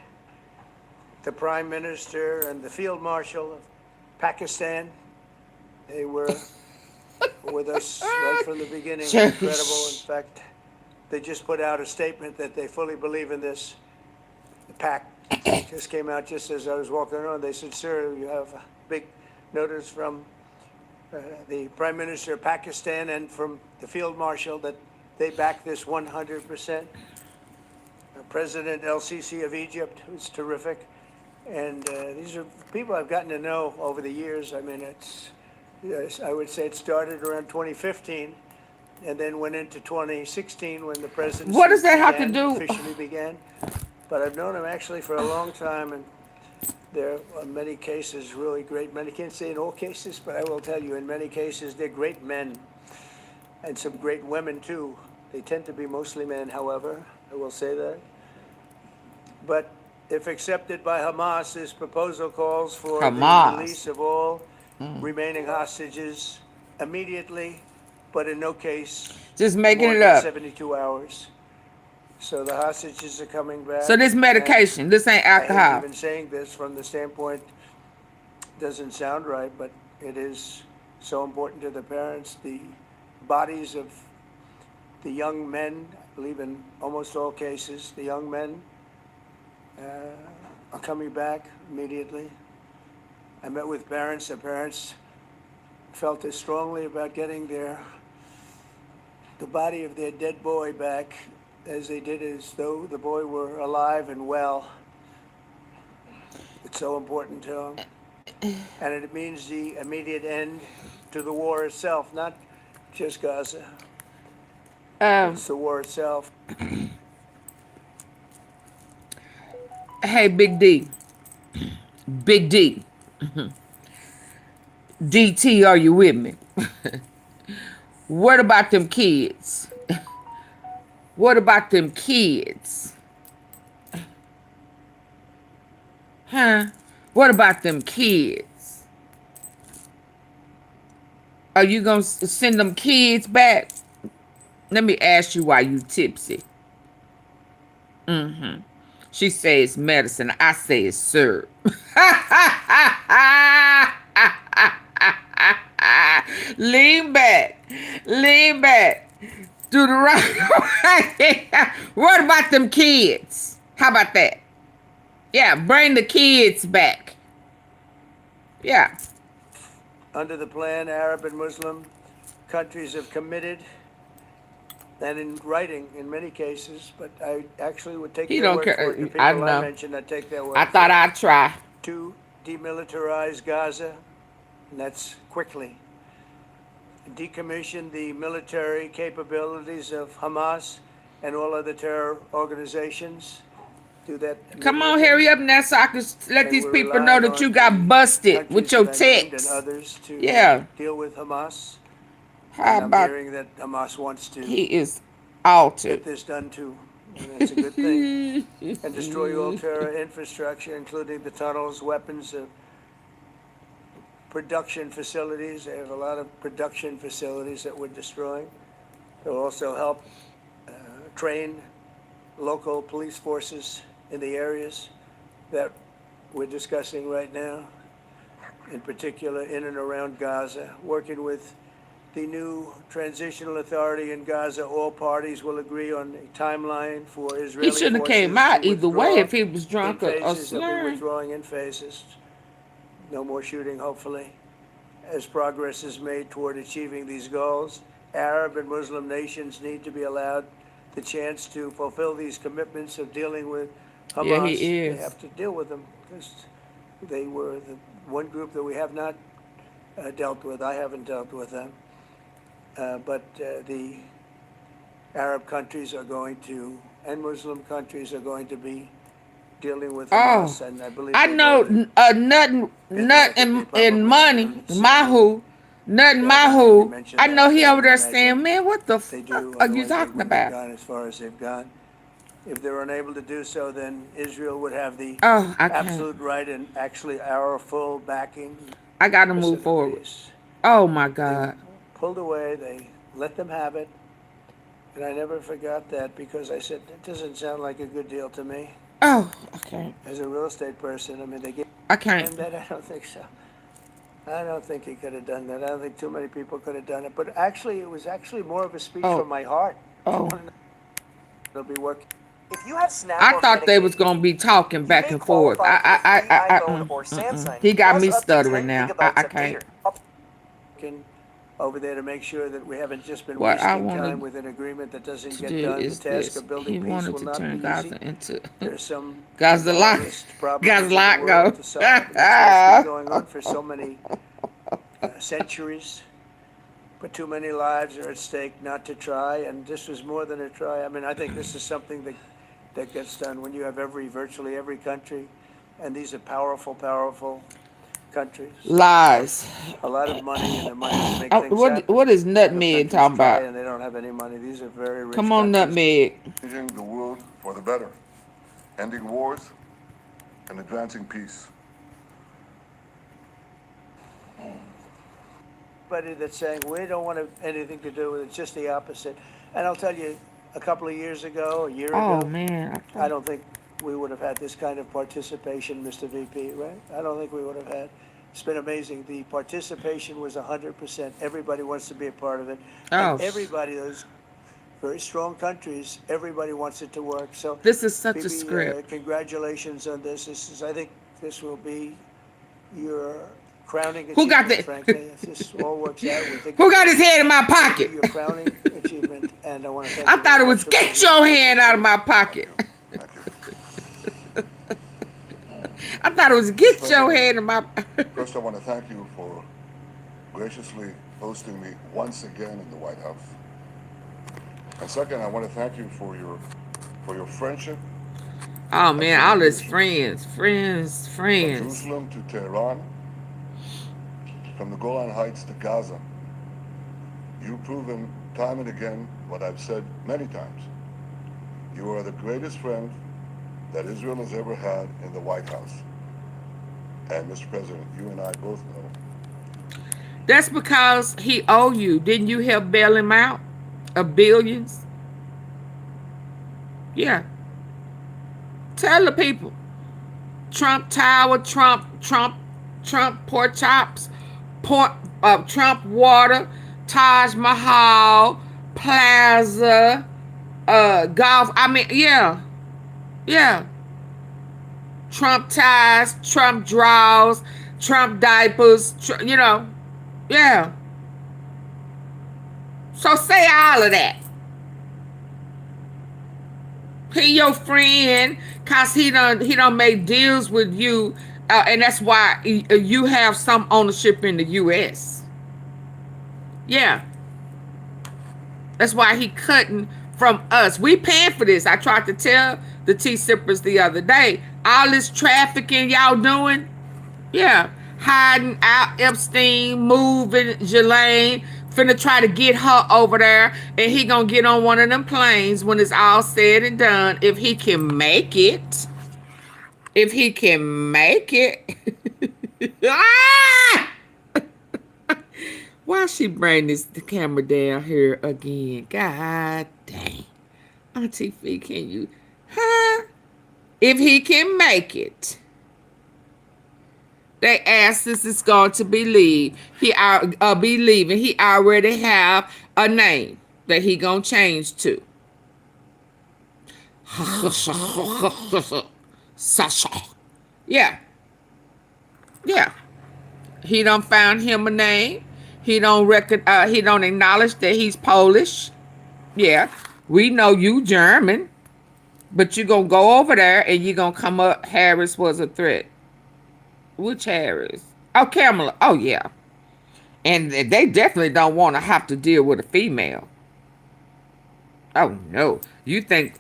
The Prime Minister and the Field Marshal of Pakistan, they were with us right from the beginning. Incredible. In fact, they just put out a statement that they fully believe in this. The pact just came out just as I was walking around. They said, sir, you have a big notice from the Prime Minister of Pakistan and from the Field Marshal that they back this 100%. President El-Sisi of Egypt, who's terrific. And these are people I've gotten to know over the years. I mean, I would say it started around 2015 and then went into 2016 when the presidency What does that have to do? Officially began. But I've known him actually for a long time, and there are many cases really great men. I can't say in all cases, but I will tell you in many cases they're great men and some great women too. They tend to be mostly men, however, I will say that. But if accepted by Hamas, this proposal calls for the release of all remaining hostages immediately, but in no case just making more it than up. 72 hours. So the hostages are coming back. So this medication, this ain't alcohol. I haven't been saying this from the standpoint, doesn't sound right, but It is so important to the parents. The bodies of the young men, I believe in almost all cases, the young men are coming back immediately. I met with parents. The parents felt as strongly about getting the body of their dead boy back as they did as though the boy were alive and well. It's so important to them. And it means the immediate end to the war itself, not just Gaza. It's the war itself. Hey, Big D. Big D. DT, are you with me? What about them kids? What about them kids? Huh? What about them kids? Are you going to send them kids back? Let me ask you why you tipsy. She says medicine. I say it's syrup. Lean back. Lean back. Do the right. What about them kids? How about that? Yeah, bring the kids back. Yeah. Under the plan, Arab and Muslim countries have committed, and in writing in many cases, but I actually would take their word for it. The people I mentioned, I'd take their word for it. I thought I'd try. To demilitarize Gaza, and that's quickly. Decommission the military capabilities of Hamas and all other terror organizations. Do that. Come on, hurry up now so I can let these people know that you got busted with your text. And others to deal with Hamas. How about, I'm hearing that Hamas wants to he is altered. Get this done too. And that's a good thing. And destroy all terror infrastructure, including the tunnels, weapons, production facilities. They have a lot of production facilities that we're destroying. They'll also help train local police forces in the areas that we're discussing right now, in particular in and around Gaza, working with the new transitional authority in Gaza. All parties will agree on a timeline for Israeli He shouldn't have came out either way if he was drunk or slurring. Withdrawing in phases. No more shooting, hopefully. As progress is made toward achieving these goals, Arab and Muslim nations need to be allowed the chance to fulfill these commitments of dealing with Hamas. Yeah, he is. They have to deal with them because they were the one group that we have not dealt with. I haven't dealt with them. But the Arab countries are going to, and Muslim countries are going to be dealing with Hamas. And I believe I know nothing in money, Mahu. Nothing Mahu. I know he over there saying, man, what the fuck are you talking about? As far as they've gone. If they're unable to do so, then Israel would have the absolute right and actually our full backing. I got to move forward. Oh, my God. They pulled away. They let them have it. And I never forgot that because I said, it doesn't sound like a good deal to me. Oh, okay. As a real estate person, I mean, they gave him that. I don't think so. I don't think he could have done that. I don't think too many people could have done it. But actually, it was actually more of a speech from my heart. It'll be working. If you have Snap I thought they was gonna be talking back and forth. He got me stuttering now. I can't. Over there to make sure that we haven't just been wasting time with an agreement that doesn't get done. The task of building peace will not be easy. There's some Gazalot go. It's been going on for so many centuries. But too many lives are at stake not to try, and this was more than a try. I mean, I think this is something that gets done when you have virtually every country, and these are powerful countries. Lies. A lot of money, and the money to make things happen. What is Nutmeg talking about? And they don't have any money. These are very rich Come on, Nutmeg. Changing the world for the better, ending wars, and advancing peace. That's saying we don't want anything to do with it, just the opposite. And I'll tell you, a couple of years ago, a year ago, man, I don't think we would have had this kind of participation, Mr. VP, right? I don't think we would have had. It's been amazing. The participation was 100%. Everybody wants to be a part of it. And Oh, everybody, those very strong countries, everybody wants it to work. So, this is such a Phoebe, script. congratulations on this. I think this will be your crowning Who got achievement, that? frankly. If this all works out, we think Who got his head in my it'll pocket? be your crowning achievement. And I want to thank I you thought very it much was for get being your here. hand out of my pocket. Thank you. I thought it was get your hand in my. First, I want to thank you for graciously hosting me once again in the White House. And second, I want to thank you for your friendship. Oh man, all his friends. From Jerusalem to Tehran, from the Golan Heights to Gaza, you've proven time and again what I've said many times. You are the greatest friend that Israel has ever had in the White House. And Mr. President, you and I both know. That's because he owe you. Didn't you help bail him out of billions? Yeah. Tell the people. Trump Tower, Trump pork chops, Trump water, Taj Mahal, Plaza, golf. I mean, yeah. Trump ties, Trump draws, Trump diapers, yeah. So say all of that. He your friend, cause he don't make deals with you, and that's why you have some ownership in the U.S. Yeah, that's why he cutting from us. We paying for this. I tried to tell the tea sippers the other day. All this trafficking y'all doing, yeah, hiding out Epstein, moving Jelaine, finna try to get her over there, and he gonna get on one of them planes when it's all said and done, if he can make it. If he can make it. Ah! Why she bring the camera down here again? God dang. AunTeaFee, can you? Huh? If he can make it. They asked us is going to believe. He be leaving. He already have a name that he gonna change to. Sasha. Yeah. He done found him a name. He don't he don't acknowledge that he's Polish. Yeah. We know you German. But you gonna go over there and you gonna come up. Harris was a threat. Which Harris? Oh, Kamala. Oh, yeah. And they definitely don't want to have to deal with a female. Oh, no. You think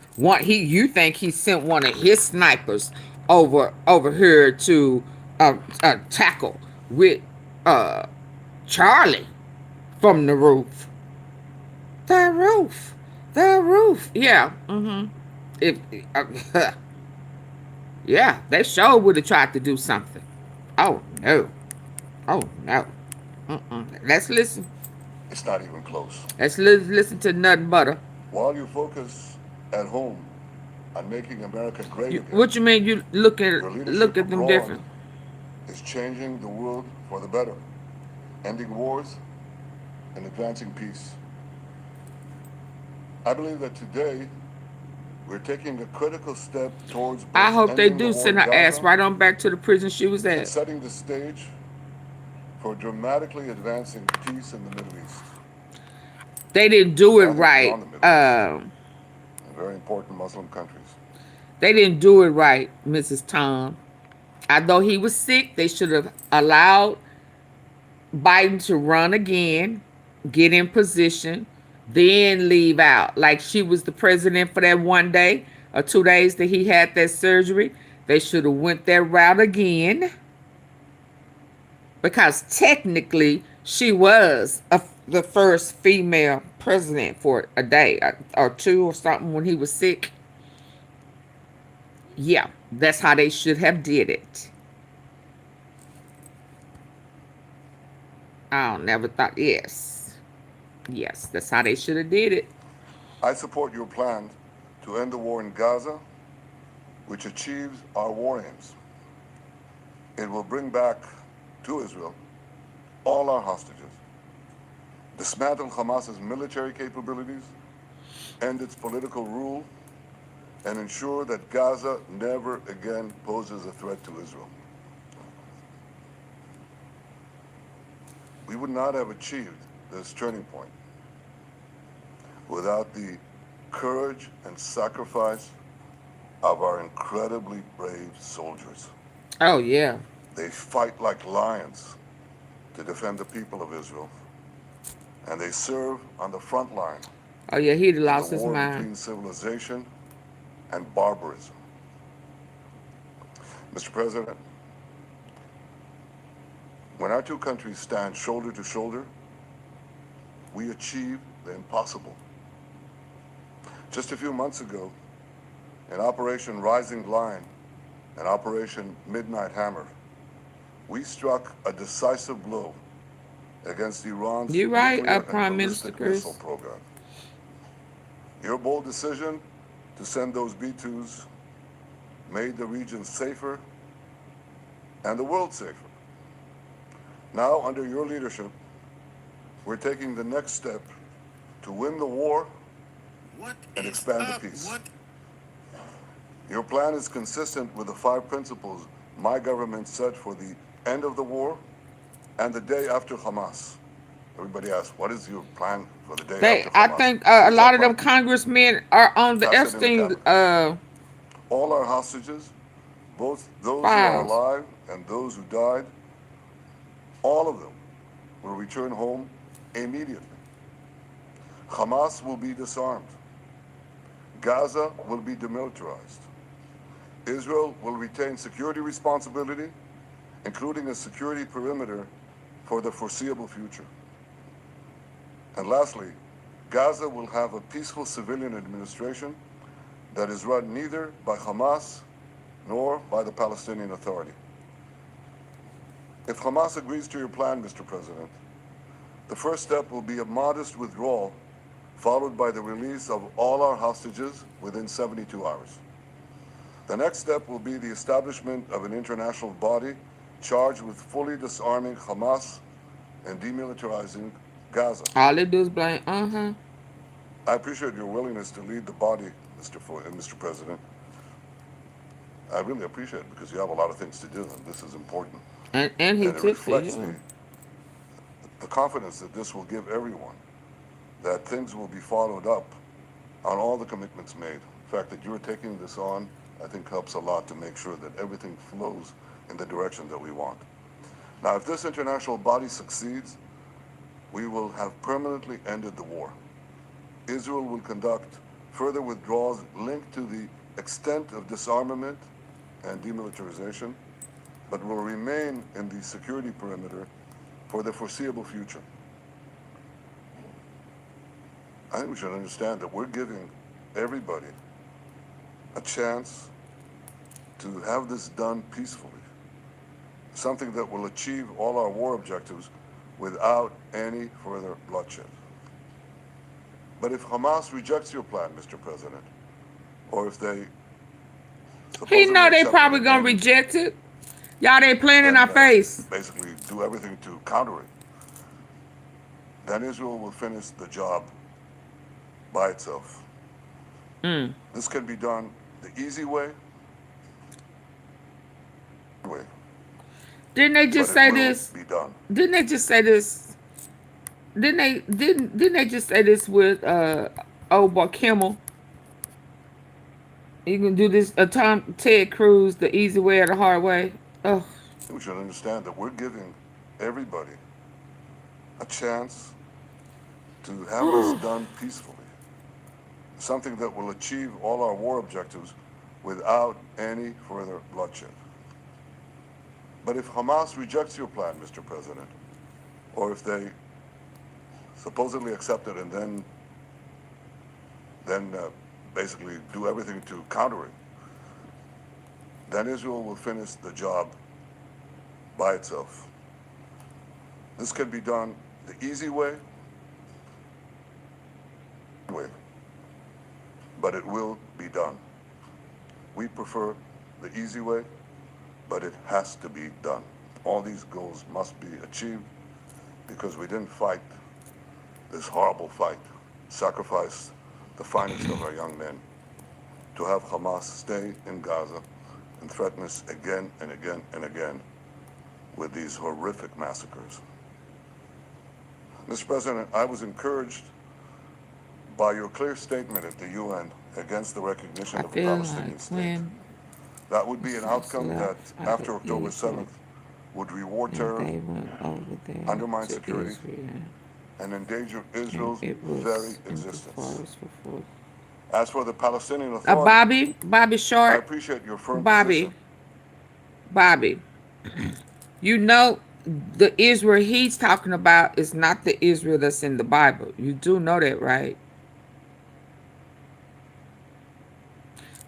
he sent one of his snipers over here to tackle with Charlie from the roof. The roof. Yeah. Yeah, they sure would have tried to do something. Oh, no. Let's listen. It's not even close. Let's listen to nothing butter. While you focus at home on making America great again, What you mean you look at them abroad different? is changing the world for the better, ending wars and advancing peace. I believe that today we're taking a critical step towards I hope they ending do the war send in her ass Gaza right on back to the prison she was and at. setting the stage for dramatically advancing peace in the Middle East. They didn't do it And right. beyond the Middle East, in very important Muslim countries. They didn't do it right, Mrs. Tom. Although he was sick, they should have allowed Biden to run again, get in position, then leave out. Like she was the president for that 1 day or 2 days that he had that surgery. They should have went that route again. Because technically, she was the first female president for a day or two or something when he was sick. Yeah, that's how they should have did it. I never thought, yes, that's how they should have did it. I support your plan to end the war in Gaza, which achieves our war aims. It will bring back to Israel all our hostages, dismantle Hamas's military capabilities, end its political rule, and ensure that Gaza never again poses a threat to Israel. We would not have achieved this turning point without the courage and sacrifice of our incredibly brave soldiers. Oh, yeah. They fight like lions to defend the people of Israel, and they serve on the front line Oh, yeah, he'd in lost the his war mind. between civilization and barbarism. Mr. President, when our two countries stand shoulder to shoulder, we achieve the impossible. Just a few months ago, in Operation Rising Lion and Operation Midnight Hammer, we struck a decisive blow against Iran's You right, nuclear and Prime Minister ballistic missile Chris. program. Your bold decision to send those B-2s made the region safer and the world safer. Now, under your leadership, we're taking the next step to win the war and expand the peace. Your plan is consistent with the 5 principles my government set for the end of the war and the day after Hamas. Everybody asks, what is your plan for the day after I Hamas? think a Here's lot our of them plan. congressmen are on the Pass it in the Epstein cabinet. All our hostages, both those who are files. alive and those who died, all of them will return home immediately. Hamas will be disarmed. Gaza will be demilitarized. Israel will retain security responsibility, including a security perimeter for the foreseeable future. And lastly, Gaza will have a peaceful civilian administration that is run neither by Hamas nor by the Palestinian Authority. If Hamas agrees to your plan, Mr. President, the first step will be a modest withdrawal, followed by the release of all our hostages within 72 hours. The next step will be the establishment of an international body charged with fully disarming Hamas and demilitarizing Gaza. All they do is blame. I appreciate your willingness to lead the body, Mr. President. I really appreciate it because you have a lot of things to do, and this is important. And he And it took it. reflects Yeah. the confidence that this will give everyone, that things will be followed up on all the commitments made. The fact that you're taking this on, I think helps a lot to make sure that everything flows in the direction that we want. Now, if this international body succeeds, we will have permanently ended the war. Israel will conduct further withdrawals linked to the extent of disarmament and demilitarization, but will remain in the security perimeter for the foreseeable future. I think we should understand that we're giving everybody a chance to have this done peacefully, something that will achieve all our war objectives without any further bloodshed. But if Hamas rejects your plan, Mr. President, or if they He supposedly know they accept probably it gonna and reject it. Y'all, they playing in then our face. basically do everything to counter it, then Israel will finish the job by itself. This can be done the easy way, Didn't they but just it say will this? be done. Didn't they just say this? Didn't they just say this with old boy Kimmel? You can do this Ted Cruz the easy way or the hard way. Oh, We should understand that we're giving everybody a chance to have this done peacefully, something that will achieve all our war objectives without any further bloodshed. But if Hamas rejects your plan, Mr. President, or if they supposedly accept it and then basically do everything to counter it, then Israel will finish the job by itself. This can be done the easy way, but it will be done. We prefer the easy way, but it has to be done. All these goals must be achieved because we didn't fight this horrible fight, sacrifice the finest of our young men to have Hamas stay in Gaza and threaten us again and again and again with these horrific massacres. Mr. President, I was encouraged by your clear statement at the UN against the recognition of a Palestinian state. That would be an outcome that, after October 7th, would reward terror, undermine security, and endanger Israel's very existence. As for the Palestinian Authority, Bobby Short, I appreciate your firm position. Bobby, you know the Israel he's talking about is not the Israel that's in the Bible. You do know that, right?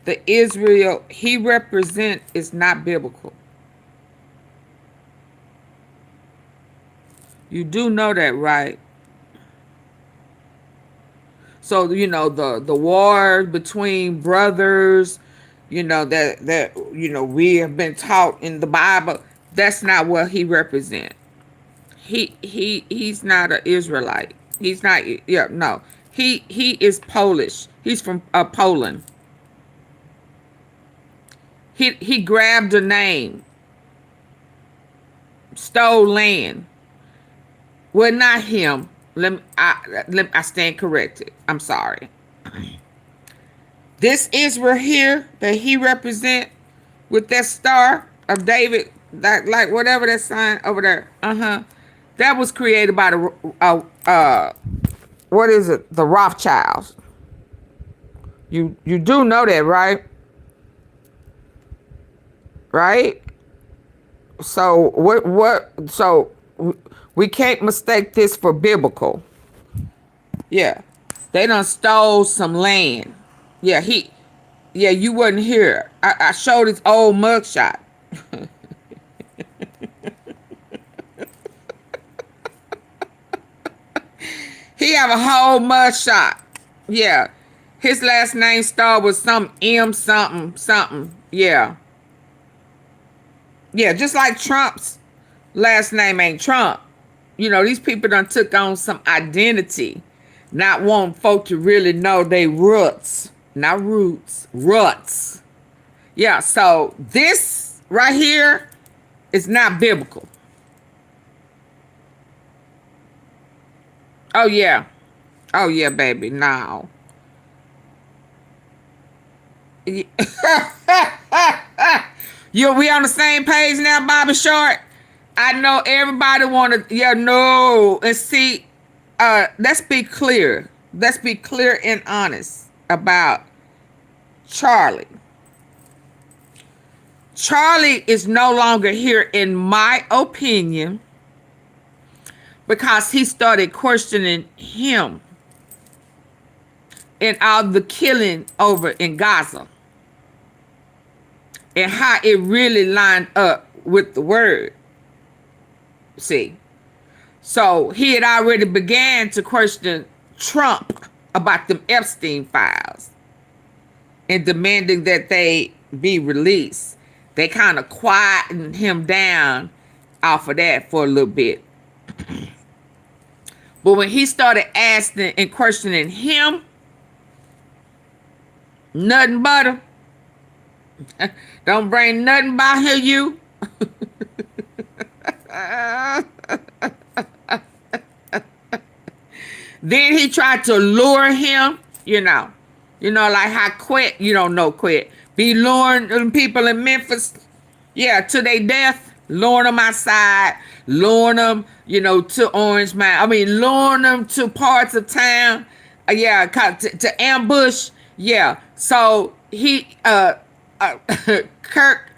The Israel he represents is not biblical. You do know that, right? So, you know, the war between brothers, you know, that you know, we have been taught in the Bible, that's not what he represents. He's not an Israelite. He's not, yeah, no. He is Polish. He's from Poland. He grabbed a name, stole land. Well, not him. I stand corrected. I'm sorry. This Israel here that he represent with that star of David, that like whatever that sign over there, that was created by the what is it? The Rothschilds. You do know that, right? Right? So what? So we can't mistake this for biblical. Yeah, they done stole some land. Yeah, you wasn't here. I showed his old mugshot. He have a whole mugshot. Yeah, his last name started with some M something. Yeah. Yeah, just like Trump's last name ain't Trump. You know, these people done took on some identity, not wanting folk to really know they roots, not roots, roots. Yeah, so this right here is not biblical. Oh, yeah, baby, no. We on the same page now, Bobby Short? I know everybody want to, and see, let's be clear. Let's be clear and honest about Charlie. Charlie is no longer here, in my opinion, because he started questioning him and all the killing over in Gaza and how it really lined up with the word. See, so he had already began to question Trump about them Epstein files and demanding that they be released. They kind of quietened him down off of that for a little bit. But when he started asking and questioning him, nothing but him. Don't bring nothing by here, you. Then he tried to lure him, you know, like how Quit, you don't know Quit, be luring them people in Memphis, to their death, luring them outside, luring them, to Orange Mountain. I mean, luring them to parts of town, to ambush, So he, Kirk,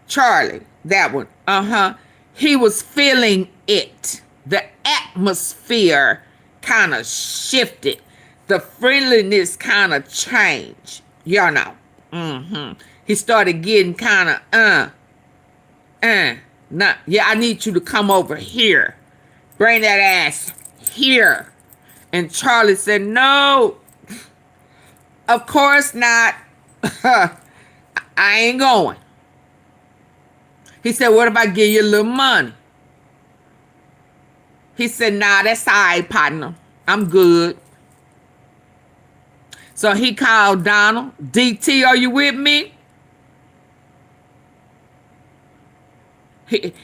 Charlie, that one, he was feeling it. The atmosphere kind of shifted. The friendliness kind of changed. He started getting kind of, I need you to come over here. Bring that ass here. And Charlie said, no, of course not. I ain't going. He said, what if I give you a little money? He said, nah, that's all right, partner. I'm good. So he called Donald. DT, are you with me?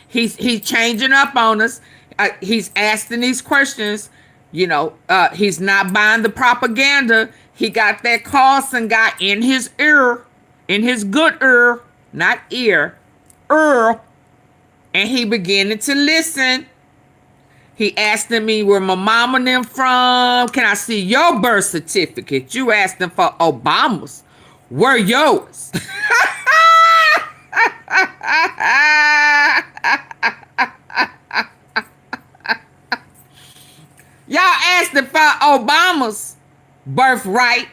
He's changing up on us. He's asking these questions. You know, he's not buying the propaganda. He got that Carlson guy in his ear, in his good ear, not ear, and he beginning to listen. He asking me where my mama and them from. Can I see your birth certificate? You asking for Obama's. Where yours? Y'all asking for Obama's birthright.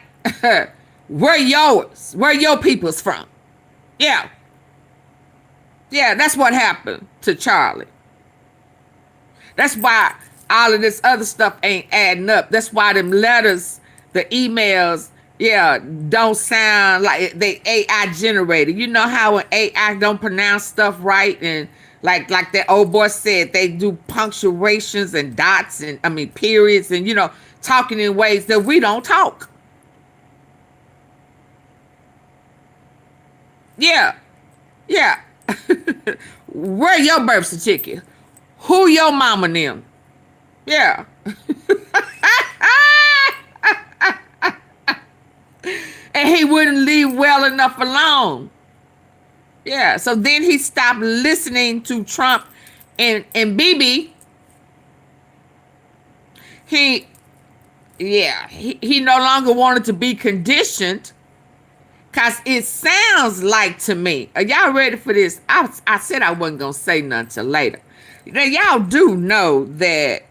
Where yours? Where your people's from? Yeah. Yeah, that's what happened to Charlie. That's why all of this other stuff ain't adding up. That's why them letters, the emails, yeah, don't sound like they AI generated. You know how an AI don't pronounce stuff right, and like that old boy said, they do punctuations and dots and periods, and talking in ways that we don't talk. Yeah. Where your birth certificate? Who your mama and them? Yeah. And he wouldn't leave well enough alone. Yeah. So then he stopped listening to Trump and Bibi. He no longer wanted to be conditioned. Because it sounds like to me, are y'all ready for this? I said I wasn't going to say nothing till later. Now, y'all do know that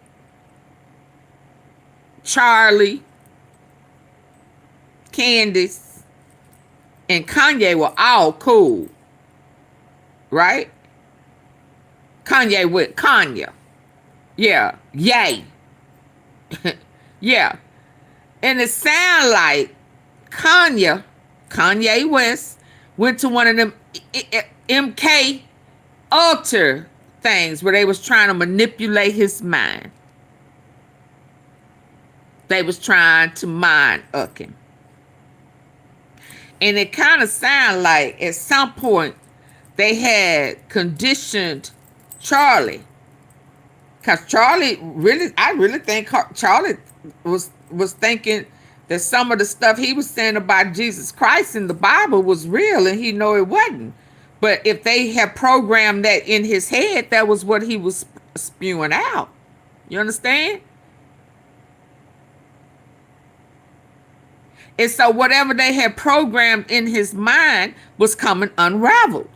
Charlie, Candace, and Kanye were all cool. Right? Kanye with Kanye. Yeah. Yay. Yeah. And it sounds like Kanye West went to one of them MK Ultra things where they was trying to manipulate his mind. They was trying to mind up him. And it kind of sounded like at some point they had conditioned Charlie. Because Charlie I really think Charlie was thinking that some of the stuff he was saying about Jesus Christ in the Bible was real, and he know it wasn't. But if they had programmed that in his head, that was what he was spewing out. You understand? And so whatever they had programmed in his mind was coming unraveled.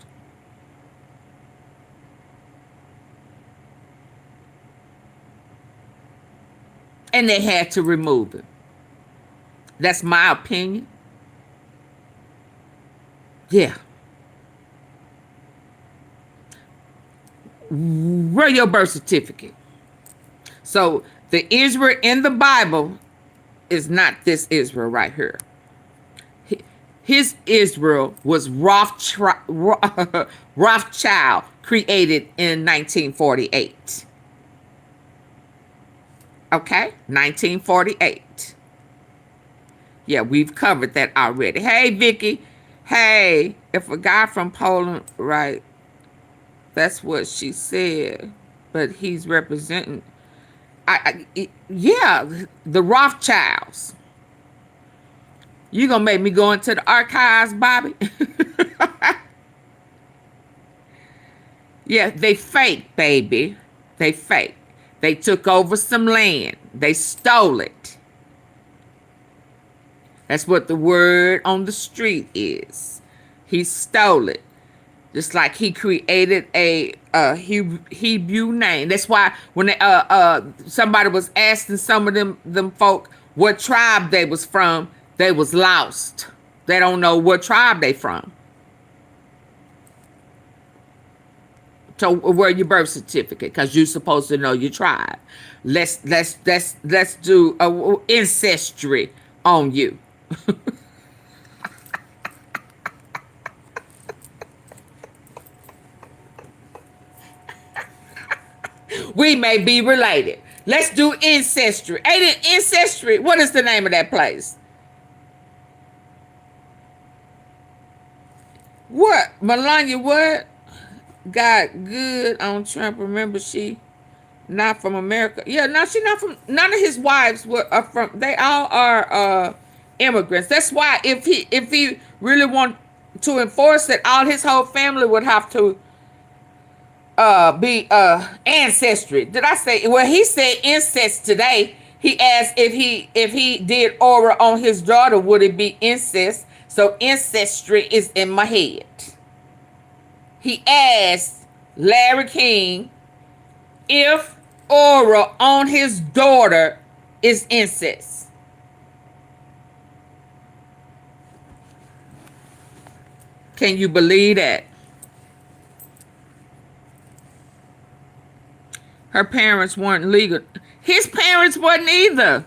And they had to remove it. That's my opinion. Yeah. Where your birth certificate? So the Israel in the Bible is not this Israel right here. His Israel was Rothschild created in 1948. Okay, 1948. Yeah, we've covered that already. Hey, Vicky. Hey, if a guy from Poland, right, that's what she said. But he's representing, yeah, the Rothschilds. You gonna make me go into the archives, Bobby? Yeah, they fake, baby. They fake. They took over some land. They stole it. That's what the word on the street is. He stole it. Just like he created a Hebrew name. That's why when they, somebody was asking some of them folk what tribe they was from, they was lost. They don't know what tribe they from. So where your birth certificate? Because you're supposed to know your tribe. Let's do ancestry on you. We may be related. Let's do ancestry. Ain't it ancestry? What is the name of that place? What? Melania, what? Got good on Trump. Remember, she not from America. Yeah, no, she not from. None of his wives are from. They all are immigrants. That's why if he really want to enforce it, all his whole family would have to be ancestry. Did I say? Well, he said incest today. He asked if he did oral on his daughter, would it be incest? So ancestry is in my head. He asked Larry King if oral on his daughter is incest. Can you believe that? Her parents weren't legal. His parents wasn't either.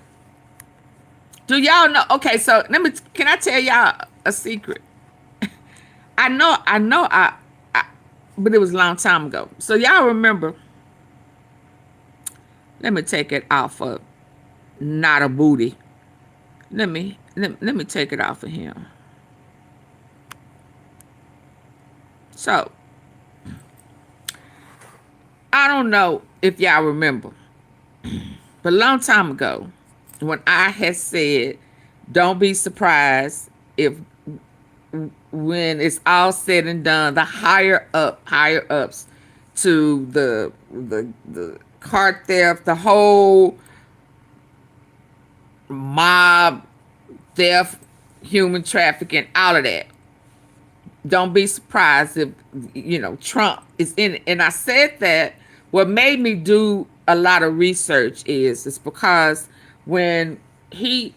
Do y'all know? Okay, so can I tell y'all a secret? I know, but it was a long time ago. So y'all remember, let me take it off of not a booty. Let me take it off of him. So, I don't know if y'all remember, but a long time ago, when I had said, don't be surprised if when it's all said and done, the higher ups to the car theft, the whole mob theft, human trafficking, all of that. Don't be surprised if, Trump is in it. And I said that what made me do a lot of research is because when he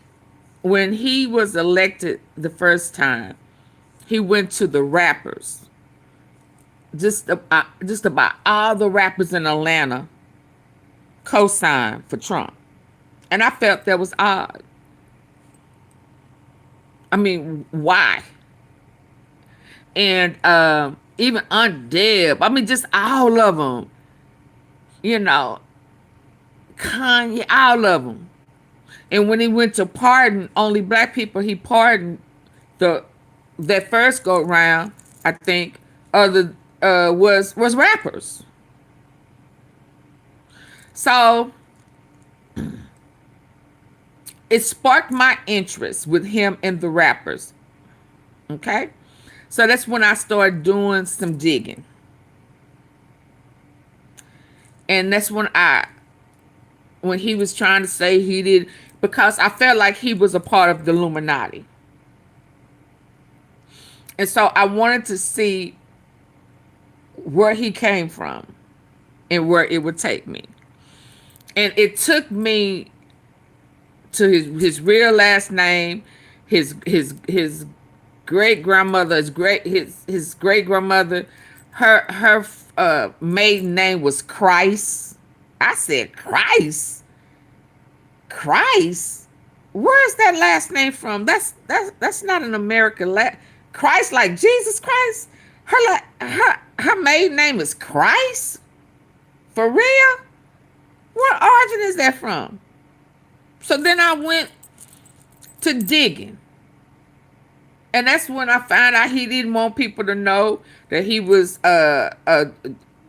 was elected the first time, he went to the rappers. Just about all the rappers in Atlanta co-signed for Trump. And I felt that was odd. I mean, why? And even Aunt Deb, I mean, just all of them. Kanye, all of them. And when he went to pardon only black people, he pardoned that first go round, I think, was rappers. So it sparked my interest with him and the rappers. Okay? So that's when I started doing some digging. And that's when he was trying to say he did, because I felt like he was a part of the Illuminati. And so I wanted to see where he came from and where it would take me. And it took me to his real last name, his great grandmother, his great grandmother, her maiden name was Christ. I said, Christ? Where's that last name from? That's not an American Christ, like Jesus Christ. Her maiden name is Christ? For real? What origin is that from? So then I went to digging. And that's when I found out he didn't want people to know that he was a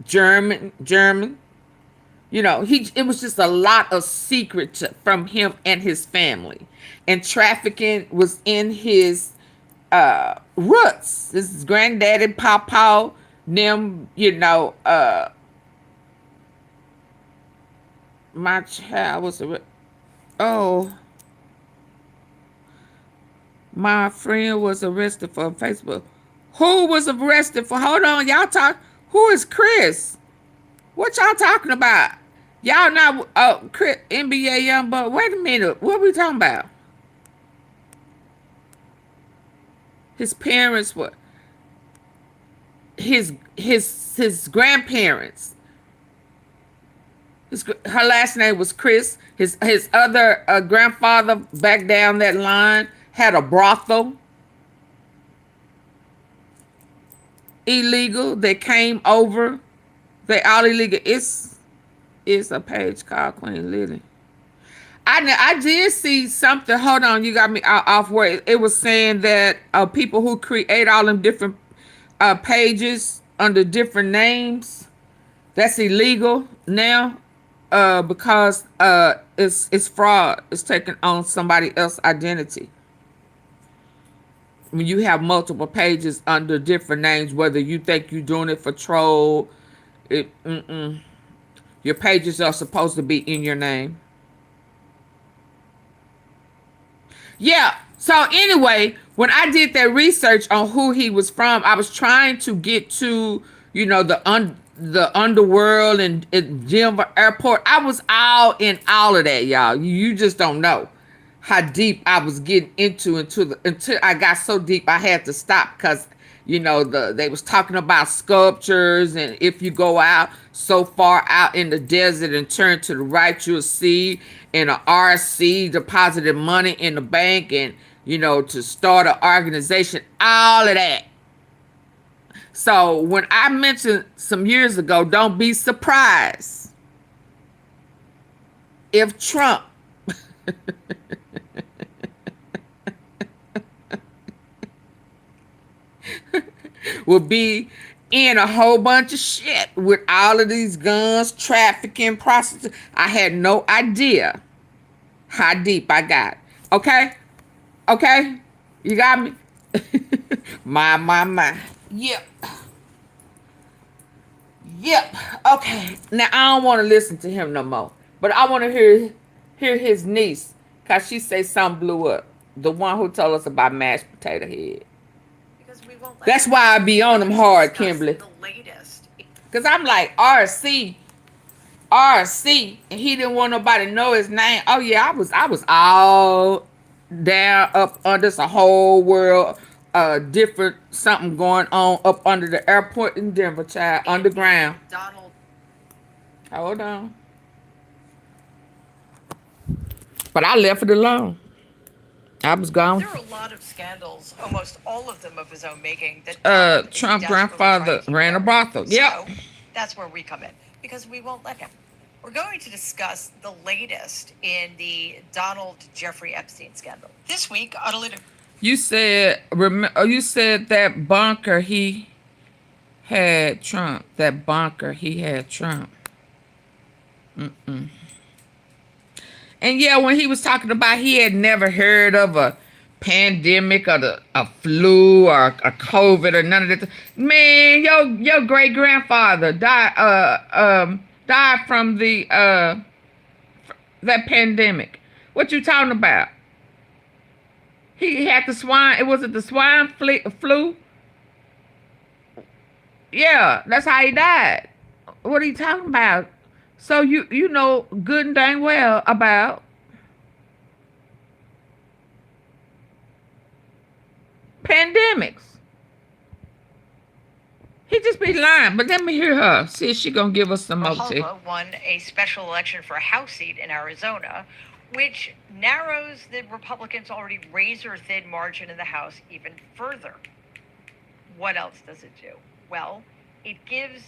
German. It was just a lot of secret from him and his family. And trafficking was in his roots. This is granddaddy, pawpaw, them, my child was my friend was arrested for Facebook. Who was arrested for? Hold on, y'all talk. Who is Chris? What y'all talking about? Y'all not Chris, NBA young boy. Wait a minute. What are we talking about? His parents were his grandparents. Her last name was Chris. His other grandfather back down that line had a brothel. Illegal. They came over. They all illegal. It's is a page called Queen Lily. I did see something. Hold on, you got me off where it was saying that people who create all them different pages under different names, that's illegal now because it's fraud. It's taking on somebody else's identity. When you have multiple pages under different names, whether you think you're doing it for troll, your pages are supposed to be in your name. Yeah. So anyway, when I did that research on who he was from, I was trying to get to, the underworld and Denver airport. I was all in all of that, y'all. You just don't know how deep I was getting until I got so deep I had to stop because they was talking about sculptures, and if you go out so far out in the desert and turn to the right, you'll see in a RC deposited money in the bank, and to start an organization, all of that. So when I mentioned some years ago, don't be surprised if Trump will be in a whole bunch of shit with all of these guns, trafficking, prostitution. I had no idea how deep I got. Okay? You got me? My. Yep. Okay. Now, I don't want to listen to him no more. But I want to hear his niece. Because she say something blew up. The one who told us about mashed potato head. That's why I be on them hard, Kimberly. Because I'm like, RC, and he didn't want nobody to know his name. Oh yeah, I was all down up under. It's a whole world, different something going on up under the airport in Denver, child, underground. Hold on. But I left it alone. I was gone. There are a lot of scandals, almost all of them of his own making, that Trump grandfather ran a brothel. Yep. So that's where we come in, because we won't let him. We're going to discuss the latest in the Donald Jeffrey Epstein scandal. This week, ADOLPH. You said that bunker he had Trump. That bunker he had Trump. And yeah, when he was talking about he had never heard of a pandemic or a flu or a COVID or none of that. Man, your great grandfather died from the that pandemic. What you talking about? He had the swine. Was it the swine flu? Yeah, that's how he died. What are you talking about? So you know good and dang well about pandemics. He just be lying. But let me hear her. See if she gonna give us some more. Grijalva won a special election for a House seat in Arizona, which narrows the Republicans' already razor-thin margin in the House even further. What else does it do? Well, it gives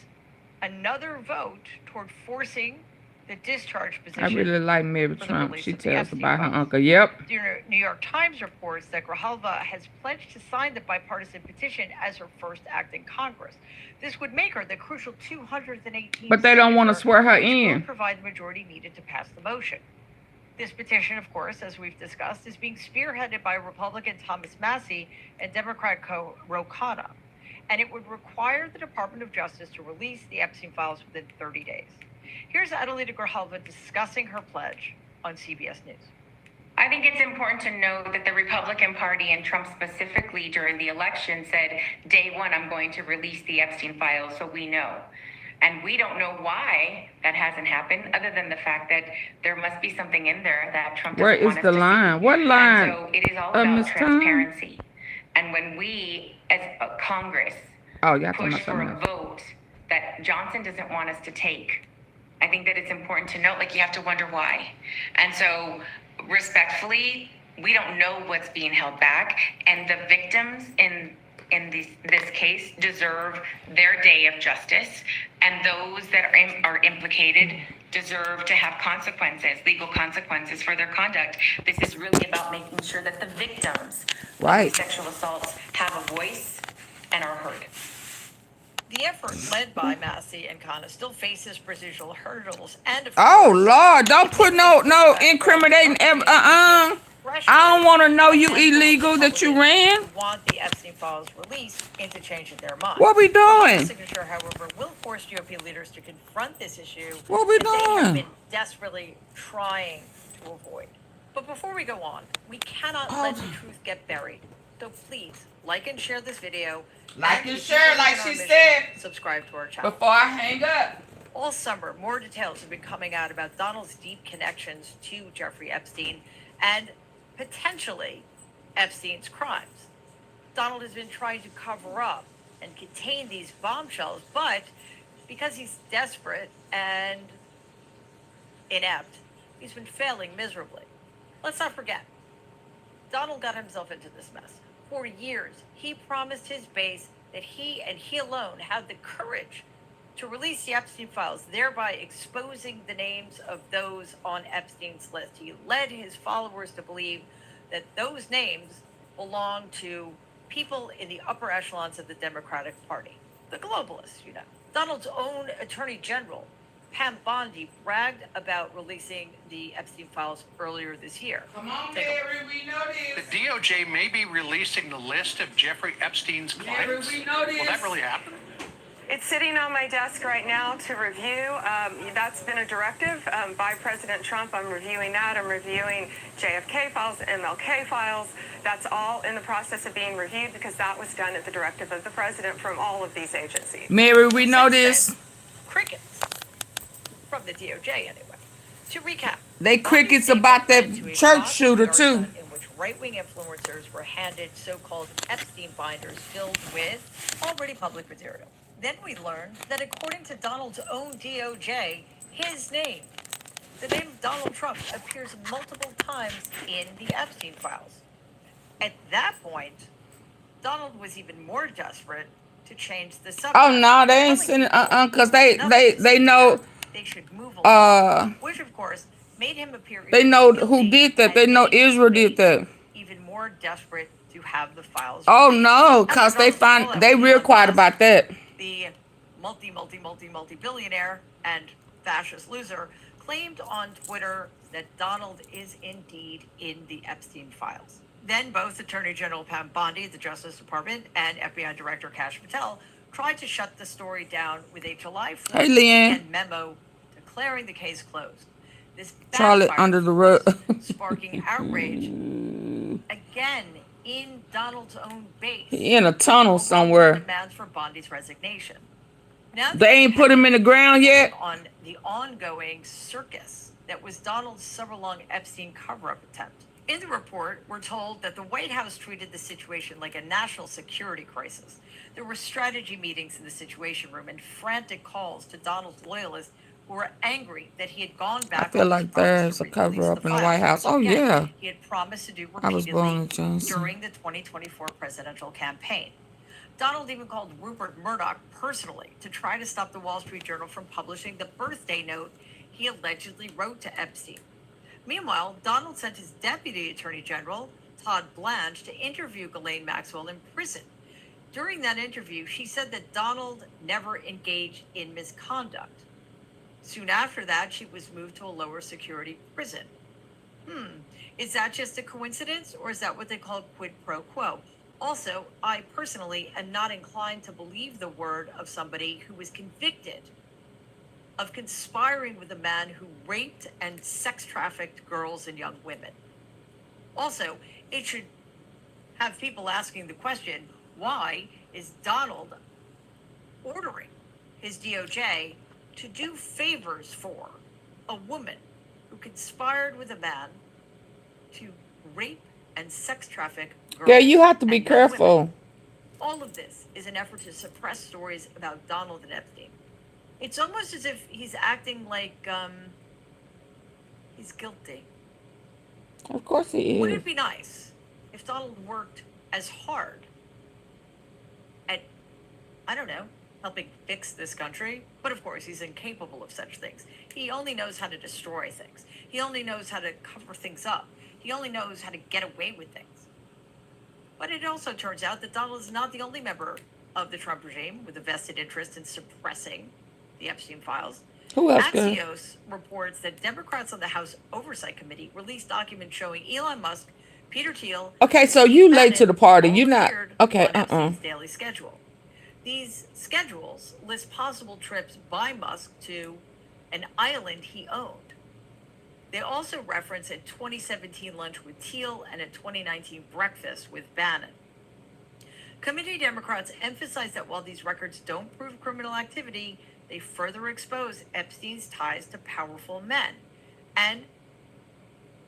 another vote toward forcing the discharge position. I really like Mary Trump. She tells about her uncle. Yep. The New York Times reports that Grijalva has pledged to sign the bipartisan petition as her first act in Congress. This would make her the crucial 218. But they don't want to swear her in. Provide the majority needed to pass the motion. This petition, of course, as we've discussed, is being spearheaded by Republican Thomas Massie and Democrat Ro Khanna, and it would require the Department of Justice to release the Epstein files within 30 days. Here's ADOLPH Grijalva discussing her pledge on CBS News. I think it's important to know that the Republican Party and Trump specifically during the election said, day one, I'm going to release the Epstein files so we know. And we don't know why that hasn't happened, other than the fact that there must be something in there that Trump doesn't want us to see. Where is the line? What line? And so it is all about transparency. And when we, as a Congress, push for a vote that Johnson doesn't want us to take, I think that it's important to note, like, you have to wonder why. And so, respectfully, we don't know what's being held back. And the victims in in this case deserve their day of justice, and those that are implicated deserve to have consequences, legal consequences for their conduct. This is really about making sure that the victims of these sexual assaults have a voice and are heard. The effort led by Massey and Khanna still faces procedural hurdles and oh Lord, don't put no incriminating I don't want to know you illegal that you ran. Want the Epstein files released into changing their mind. What we doing? The signature, however, will force GOP leaders to confront this issue. What we that they have doing? been desperately trying to avoid. But before we go on, we cannot let the truth get buried. So please like and share this video. Like and share, like she said. Subscribe to our channel. Before I hang up. All summer, more details have been coming out about Donald's deep connections to Jeffrey Epstein and potentially Epstein's crimes. Donald has been trying to cover up and contain these bombshells, but because he's desperate and inept, he's been failing miserably. Let's not forget, Donald got himself into this mess. For years, he promised his base that he and he alone had the courage to release the Epstein files, thereby exposing the names of those on Epstein's list. He led his followers to believe that those names belong to people in the upper echelons of the Democratic Party, the globalists, you know. Donald's own Attorney General, Pam Bondi, bragged about releasing the Epstein files earlier this year. Come on, Mary, we know this. The DOJ may be releasing the list of Jeffrey Epstein's clients. Mary, we know this. Will that really happen? It's sitting on my desk right now to review. That's been a directive by President Trump. I'm reviewing that. I'm reviewing JFK files, MLK files. That's all in the process of being reviewed because that was done at the directive of the president from all of these agencies. Mary, we know this. Crickets. From the DOJ, anyway. To recap. They crickets about that church shooter, too. In which right-wing influencers were handed so-called Epstein binders filled with already public material. Then we learned that according to Donald's own DOJ, his name, the name of Donald Trump, appears multiple times in the Epstein files. At that point, Donald was even more desperate to change the subject. Oh no, they ain't sending because they know they should move along, which of course made him appear. They know who did that. They know Israel did that. Even more desperate to have the files. Oh no, because they real quiet about that. The multi-billionaire and fascist loser claimed on Twitter that Donald is indeed in the Epstein files. Then both Attorney General Pam Bondi, the Justice Department, and FBI Director Kash Patel tried to shut the story down with a July 4th memo declaring the case closed. This Charlotte under the rug, sparking outrage again in Donald's own base. In a tunnel somewhere. Demands for Bondi's resignation. Now they ain't put him in the ground yet. On the ongoing circus that was Donald's several-long Epstein cover-up attempt. In the report, we're told that the White House treated the situation like a national security crisis. There were strategy meetings in the Situation Room and frantic calls to Donald's loyalists who were angry that he had gone back. I feel like there's a cover-up in the White House. Oh yeah. He had promised to do repeatedly during the 2024 presidential campaign. Donald even called Rupert Murdoch personally to try to stop the Wall Street Journal from publishing the birthday note he allegedly wrote to Epstein. Meanwhile, Donald sent his Deputy Attorney General, Todd Blanche, to interview Ghislaine Maxwell in prison. During that interview, she said that Donald never engaged in misconduct. Soon after that, she was moved to a lower security prison. Is that just a coincidence, or is that what they call quid pro quo? Also, I personally am not inclined to believe the word of somebody who was convicted of conspiring with a man who raped and sex trafficked girls and young women. Also, it should have people asking the question, why is Donald ordering his DOJ to do favors for a woman who conspired with a man to rape and sex traffic girls? Yeah, you have to be careful. Women. All of this is an effort to suppress stories about Donald and Epstein. It's almost as if he's acting like he's guilty. Of course he is. Wouldn't it be nice if Donald worked as hard I don't know, helping fix this country. But of course, he's incapable of such things. He only knows how to destroy things. He only knows how to cover things up. He only knows how to get away with things. But it also turns out that Donald is not the only member of the Trump regime with a vested interest in suppressing the Epstein files. Who else? Axios reports that Democrats on the House Oversight Committee released documents showing Elon Musk, Peter Thiel. Okay, so you late to the party. You're not okay. Epstein's daily schedule. These schedules list possible trips by Musk to an island he owned. They also reference a 2017 lunch with Thiel and a 2019 breakfast with Bannon. Committee Democrats emphasize that while these records don't prove criminal activity, they further expose Epstein's ties to powerful men. And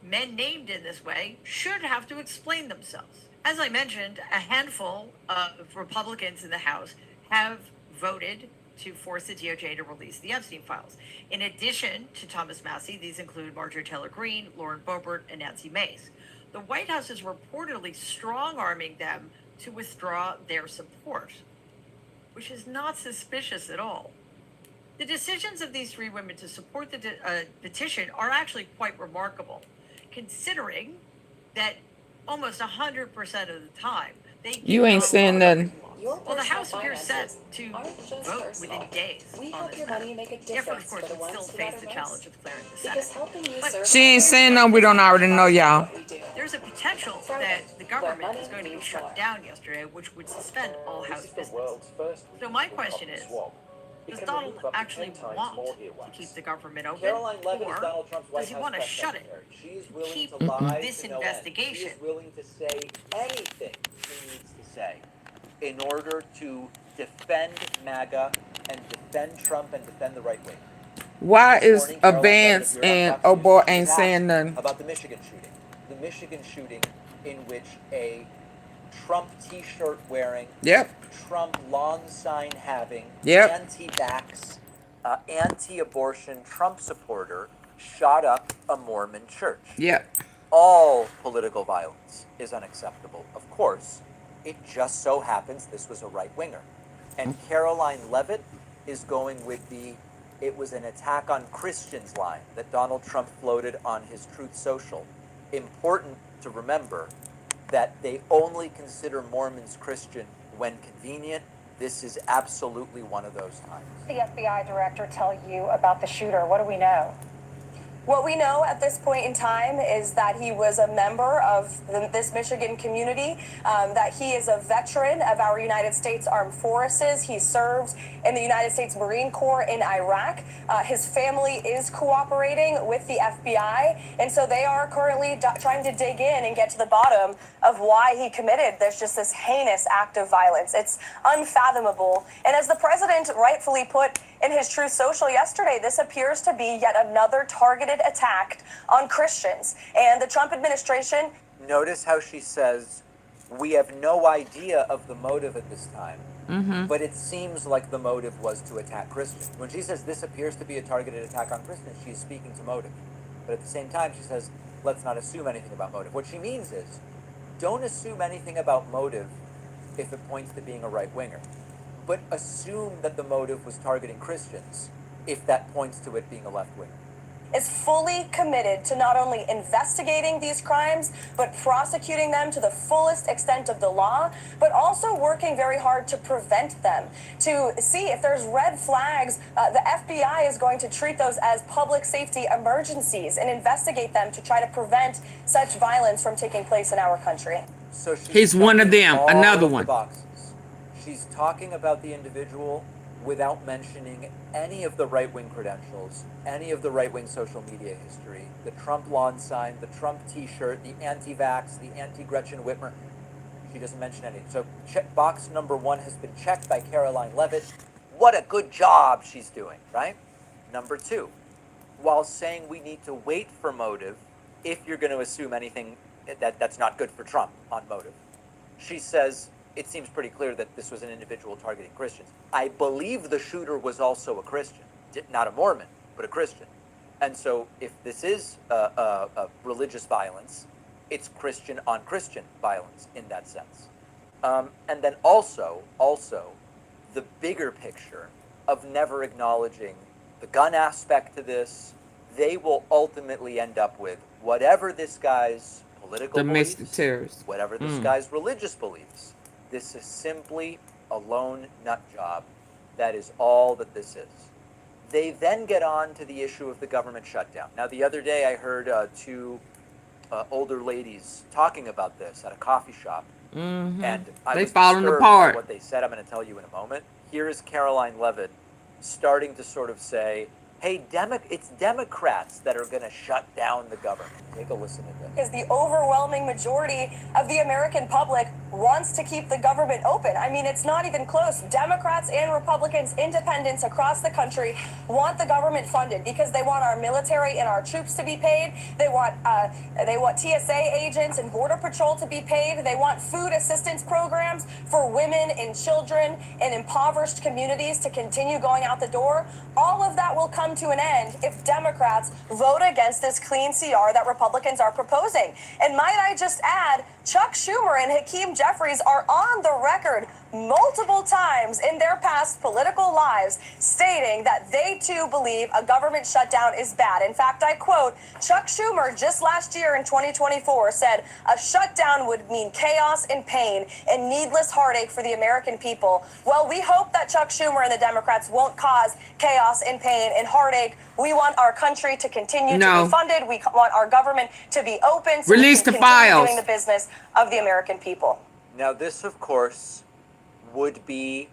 men named in this way should have to explain themselves. As I mentioned, a handful of Republicans in the House have voted to force the DOJ to release the Epstein files. In addition to Thomas Massie, these include Marjorie Taylor Greene, Lauren Boebert, and Nancy Mace. The White House is reportedly strong-arming them to withdraw their support, which is not suspicious at all. The decisions of these three women to support the petition are actually quite remarkable, considering that almost 100% of the time they you ain't saying nothing. Well, the House appears set to vote within days on this matter. Different, of course, would still face the challenge of clearing the Senate. But She ain't saying no. We don't already know, y'all. there's a potential that the government is going to be shut down yesterday, which would suspend all House business. So my question is, does Donald actually want to keep the government open, or does he want to shut it, keep this investigation? She is willing to say anything she needs to say in order to defend MAGA and defend Trump and defend the right wing. Why is Advance and oh boy ain't saying nothing about the Michigan shooting? The Michigan shooting in which a Trump T-shirt wearing, Trump lawn sign having, anti-vax, anti-abortion Trump supporter shot up a Mormon church. All political violence is unacceptable, of course. It just so happens this was a right-winger. And Caroline Levitt is going with the "it was an attack on Christians" line that Donald Trump floated on his Truth Social. Important to remember that they only consider Mormons Christian when convenient. This is absolutely one of those times. The FBI director tell you about the shooter? What do we know? What we know at this point in time is that he was a member of this Michigan community, that he is a veteran of our United States Armed Forces. He served in the United States Marine Corps in Iraq. His family is cooperating with the FBI, and so they are currently trying to dig in and get to the bottom of why he committed this heinous act of violence. It's unfathomable. And as the president rightfully put in his Truth Social yesterday, this appears to be yet another targeted attack on Christians. And the Trump administration... Notice how she says, we have no idea of the motive at this time, but it seems like the motive was to attack Christians. When she says this appears to be a targeted attack on Christians, she's speaking to motive. But at the same time, she says, let's not assume anything about motive. What she means is, don't assume anything about motive if it points to being a right-winger. But assume that the motive was targeting Christians if that points to it being a left-winger. Is fully committed to not only investigating these crimes, but prosecuting them to the fullest extent of the law, but also working very hard to prevent them, to see if there's red flags. The FBI is going to treat those as public safety emergencies and investigate them to try to prevent such violence from taking place in our country. So he's one of them, another one. She's talking about the individual without mentioning any of the right-wing credentials, any of the right-wing social media history, the Trump lawn sign, the Trump T-shirt, the anti-vax, the anti-Gretchen Whitmer. She doesn't mention any. So box number 1 has been checked by Caroline Levitt. What a good job she's doing, right? Number 2, while saying we need to wait for motive, if you're going to assume anything that's not good for Trump on motive, she says, it seems pretty clear that this was an individual targeting Christians. I believe the shooter was also a Christian, not a Mormon, but a Christian. And so if this is a religious violence, it's Christian on Christian violence in that sense. And then also, the bigger picture of never acknowledging the gun aspect to this, they will ultimately end up with whatever this guy's political domestic beliefs, terrorists, whatever this guy's religious beliefs. This is simply a lone nut job. That is all that this is. They then get on to the issue of the government shutdown. Now, the other day I heard two older ladies talking about this at a coffee shop. And I was falling disturbed apart. by what they said. I'm going to tell you in a moment. Here is Caroline Levitt starting to sort of say, hey, it's Democrats that are going to shut down the government. Take a listen to this. Because the overwhelming majority of the American public wants to keep the government open. I mean, it's not even close. Democrats and Republicans, independents across the country want the government funded because they want our military and our troops to be paid. They want TSA agents and Border Patrol to be paid. They want food assistance programs for women and children in impoverished communities to continue going out the door. All of that will come to an end if Democrats vote against this clean CR that Republicans are proposing. And might I just add, Chuck Schumer and Hakeem Jeffries are on the record multiple times in their past political lives stating that they too believe a government shutdown is bad. In fact, I quote, Chuck Schumer just last year in 2024 said a shutdown would mean chaos and pain and needless heartache for the American people. Well, we hope that Chuck Schumer and the Democrats won't cause chaos and pain and heartache. We want our country to continue to be funded. We want our government to be open so Release we can the continue files. doing the business of the American people. Now, this, of course, would be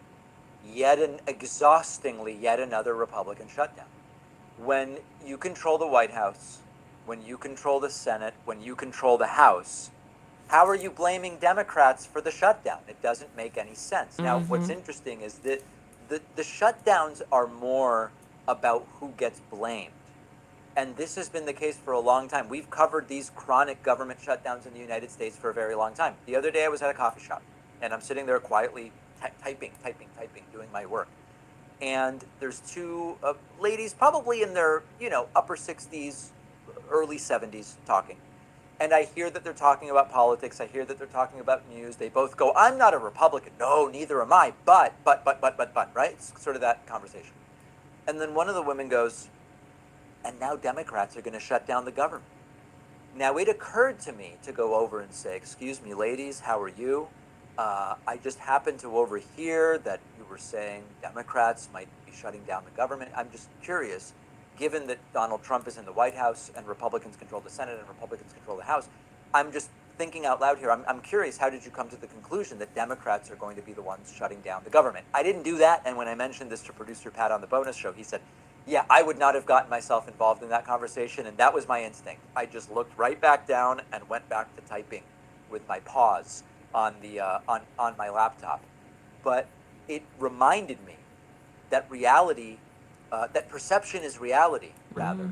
yet another Republican shutdown. When you control the White House, when you control the Senate, when you control the House, how are you blaming Democrats for the shutdown? It doesn't make any sense. Now, what's interesting is that the shutdowns are more about who gets blamed. And this has been the case for a long time. We've covered these chronic government shutdowns in the United States for a very long time. The other day I was at a coffee shop, and I'm sitting there quietly typing, doing my work. And there's two ladies, probably in their, upper 60s, early 70s, talking. And I hear that they're talking about politics. I hear that they're talking about news. They both go, I'm not a Republican. No, neither am I. But, right? It's sort of that conversation. And then one of the women goes, and now Democrats are going to shut down the government. Now, it occurred to me to go over and say, excuse me, ladies, how are you? I just happened to overhear that you were saying Democrats might be shutting down the government. I'm just curious, given that Donald Trump is in the White House and Republicans control the Senate and Republicans control the House, I'm just thinking out loud here. I'm curious, how did you come to the conclusion that Democrats are going to be the ones shutting down the government? I didn't do that, and when I mentioned this to producer Pat on the bonus show, he said, yeah, I would not have gotten myself involved in that conversation, and that was my instinct. I just looked right back down and went back to typing with my paws on the on my laptop. But it reminded me that reality, that perception is reality, rather,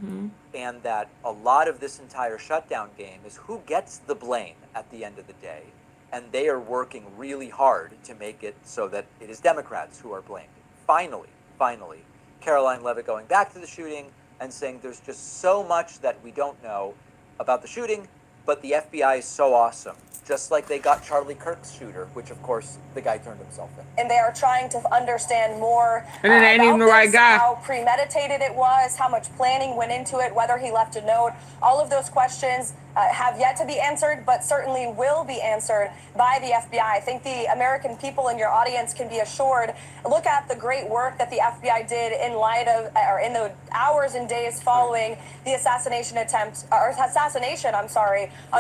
and that a lot of this entire shutdown game is who gets the blame at the end of the day, and they are working really hard to make it so that it is Democrats who are blamed. Finally, Caroline Levitt going back to the shooting and saying there's just so much that we don't know about the shooting, but the FBI is so awesome. Just like they got Charlie Kirk's shooter, which of course the guy turned himself in. And they are trying to understand more and it ain't even the right guy. How premeditated it was, how much planning went into it, whether he left a note. All of those questions have yet to be answered, but certainly will be answered by the FBI. I think the American people in your audience can be assured. Look at the great work that the FBI did in light of, or in the hours and days following the assassination, on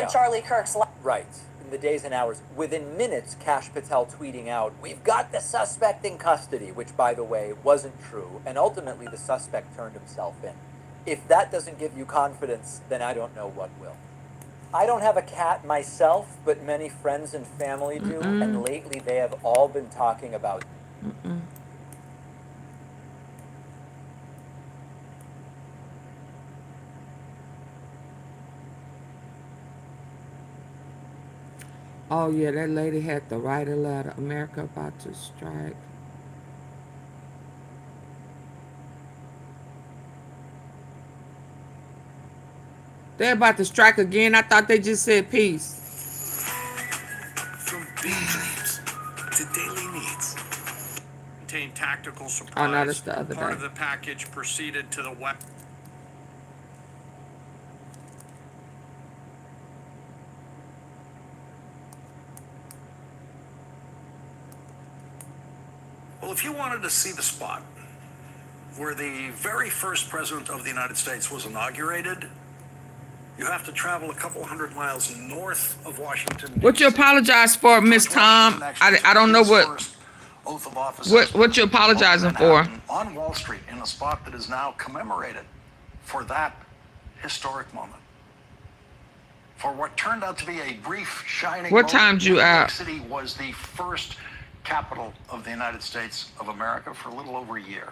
Charlie Kirk's life. Right. In the days and hours, within minutes, Kash Patel tweeting out, we've got the suspect in custody, which, by the way, wasn't true. And ultimately, the suspect turned himself in. If that doesn't give you confidence, then I don't know what will. I don't have a cat myself, but many friends and family do. And lately, they have all been talking about Oh, yeah, that lady had to write a letter. America about to strike. They're about to strike again. I thought they just said peace. From big dreams to daily needs, obtain tactical supplies. Oh, no, that's the other Part day. of the package proceeded to the west. Well, if you wanted to see the spot where the very first president of the United States was inaugurated, you have to travel a couple hundred miles north of Washington. What you apologize for, Miss Tom? I don't know what. Oath of office. What you apologizing for? On Wall Street, in a spot that is now commemorated for that historic moment. For what turned out to be a brief, shining What moment, timed you New York out? City was the first capital of the United States of America for a little over a year.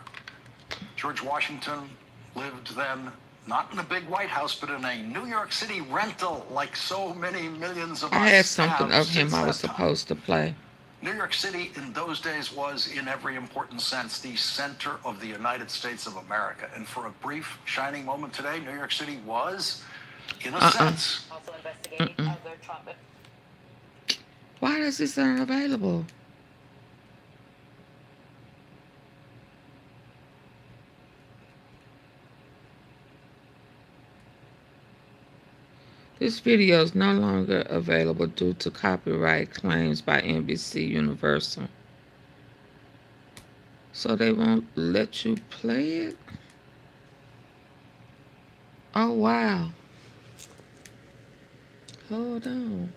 George Washington lived then not in a big White House, but in a New York City rental, like so many millions of us I had something have of him since I was that time. supposed to play. New York City in those days was, in every important sense, the center of the United States of America. And for a brief, shining moment today, New York City was, in a sense. Also investigating other Trump. Why is this unavailable? This video is no longer available due to copyright claims by NBC Universal. So they won't let you play it? Oh, wow. Hold on.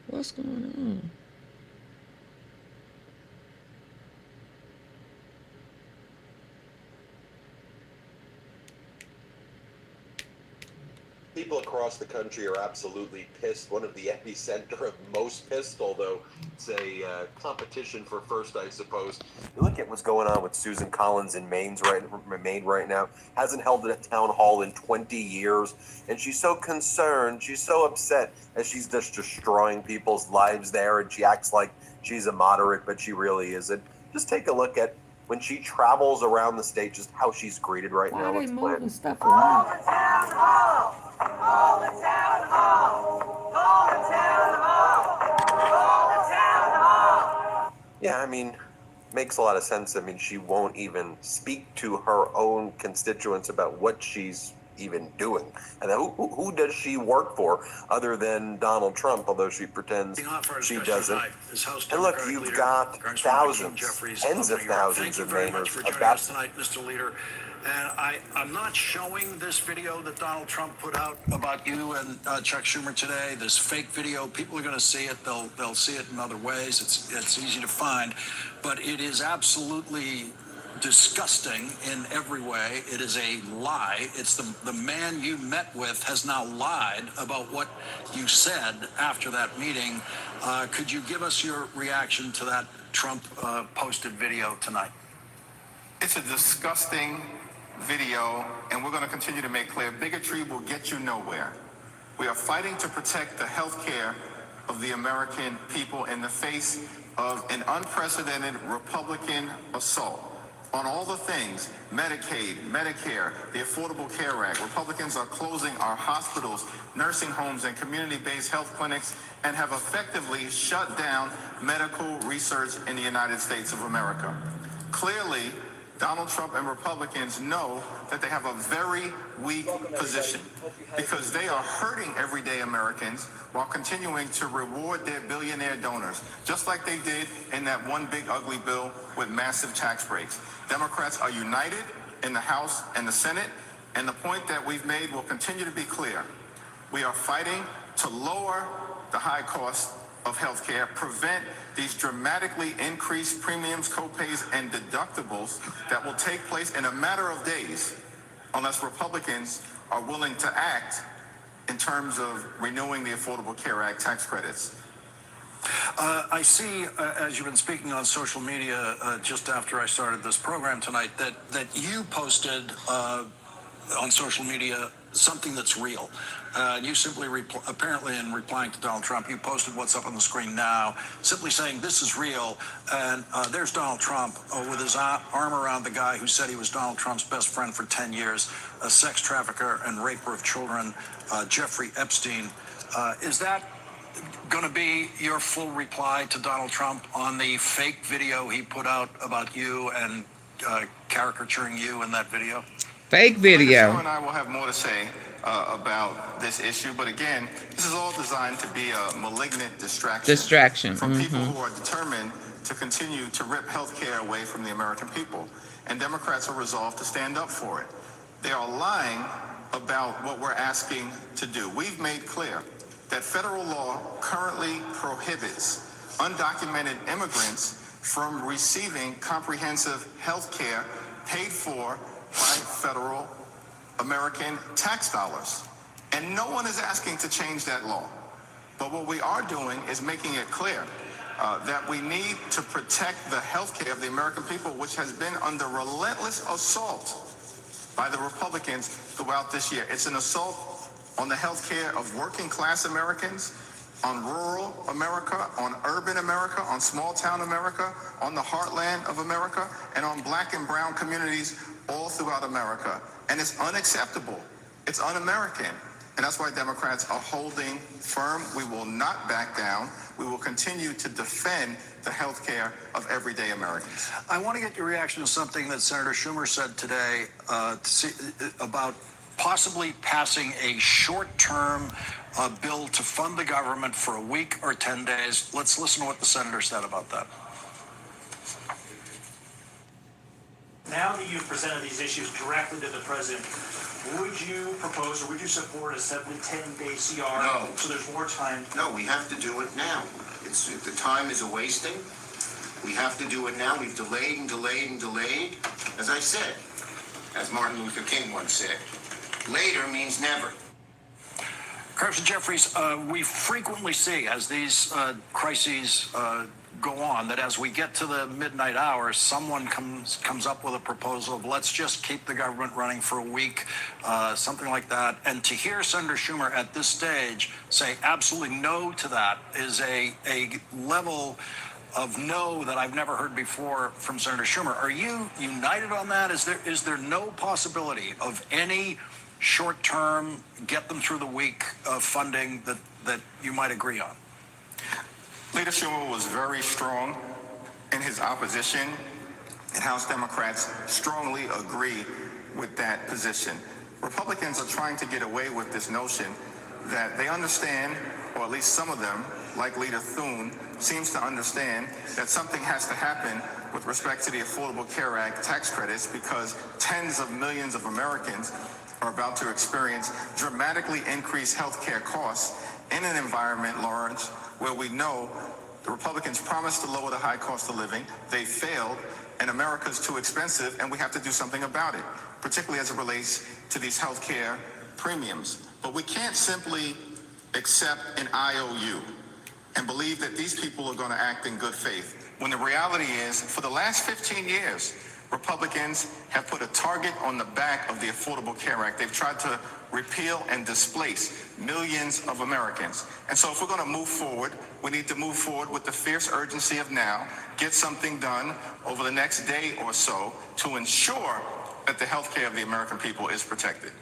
What's going on? People across the country are absolutely pissed. One of the epicenter of most pissed, although it's a competition for first, I suppose. You look at what's going on with Susan Collins in Maine right now. Hasn't held a town hall in 20 years. And she's so concerned, she's so upset as she's just destroying people's lives there. And she acts like she's a moderate, but she really isn't. Just take a look at when she travels around the state, just how she's greeted right now. Why are Let's they play moving it. stuff around? Call the town hall! Call the town hall! Call the town hall! Yeah, I mean, makes a lot of sense. I mean, she won't even speak to her own constituents about what she's even doing. And who does she work for other than Donald Trump, although she pretends she doesn't? And look, you've got thousands, tens of thousands of Mainers about tonight, Mr. Leader. And I'm not showing this video that Donald Trump put out about you and Chuck Schumer today, this fake video. People are going to see it. They'll see it in other ways. It's easy to find. But it is absolutely disgusting in every way. It is a lie. It's the man you met with has now lied about what you said after that meeting. Could you give us your reaction to that Trump posted video tonight? It's a disgusting video, and we're going to continue to make clear bigotry will get you nowhere. We are fighting to protect the health care of the American people in the face of an unprecedented Republican assault on all the things: Medicaid, Medicare, the Affordable Care Act. Republicans are closing our hospitals, nursing homes, and community-based health clinics, and have effectively shut down medical research in the United States of America. Clearly, Donald Trump and Republicans know that they have a very weak position because they are hurting everyday Americans while continuing to reward their billionaire donors, just like they did in that one big ugly bill with massive tax breaks. Democrats are united in the House and the Senate, and the point that we've made will continue to be clear. We are fighting to lower the high cost of health care, prevent these dramatically increased premiums, copays, and deductibles that will take place in a matter of days unless Republicans are willing to act in terms of renewing the Affordable Care Act tax credits. I see, as you've been speaking on social media just after I started this program tonight, that you posted on social media something that's real. You simply, apparently in replying to Donald Trump, you posted what's up on the screen now, simply saying this is real. And there's Donald Trump with his arm around the guy who said he was Donald Trump's best friend for 10 years, a sex trafficker and raper of children, Jeffrey Epstein. Is that going to be your full reply to Donald Trump on the fake video he put out about you and caricaturing you in that video? Fake video. And I will have more to say about this issue, but again, this is all designed to be a malignant distraction from people who are determined to continue to rip health care away from the American people. And Democrats are resolved to stand up for it. They are lying about what we're asking to do. We've made clear that federal law currently prohibits undocumented immigrants from receiving comprehensive health care paid for by federal American tax dollars. And no one is asking to change that law. But what we are doing is making it clear that we need to protect the health care of the American people, which has been under relentless assault by the Republicans throughout this year. It's an assault on the health care of working class Americans, on rural America, on urban America, on small town America, on the heartland of America, and on black and brown communities all throughout America. And it's unacceptable. It's un-American. And that's why Democrats are holding firm. We will not back down. We will continue to defend the health care of everyday Americans. I want to get your reaction to something that Senator Schumer said today about possibly passing a short-term bill to fund the government for a week or 10 days. Let's listen to what the senator said about that. Now that you've presented these issues directly to the president, would you propose or would you support a 7-10-day CR? No. So there's more time? No, we have to do it now. The time is a wasting. We have to do it now. We've delayed and delayed and delayed. As I said, as Martin Luther King once said, later means never. Congressman Jeffries, we frequently see as these crises go on that as we get to the midnight hour, someone comes up with a proposal of let's just keep the government running for a week, something like that. And to hear Senator Schumer at this stage say absolutely no to that is a level of no that I've never heard before from Senator Schumer. Are you united on that? Is there no possibility of any short-term, get them through the week funding that you might agree on? Leader Schumer was very strong in his opposition, and House Democrats strongly agree with that position. Republicans are trying to get away with this notion that they understand, or at least some of them, like Leader Thune, seems to understand that something has to happen with respect to the Affordable Care Act tax credits because tens of millions of Americans are about to experience dramatically increased health care costs in an environment, Lawrence, where we know the Republicans promised to lower the high cost of living. They failed, and America's too expensive, and we have to do something about it, particularly as it relates to these health care premiums. But we can't simply accept an IOU and believe that these people are going to act in good faith, when the reality is, for the last 15 years, Republicans have put a target on the back of the Affordable Care Act. They've tried to repeal and displace millions of Americans. And so if we're going to move forward, we need to move forward with the fierce urgency of now, get something done over the next day or so to ensure that the health care of the American people is protected.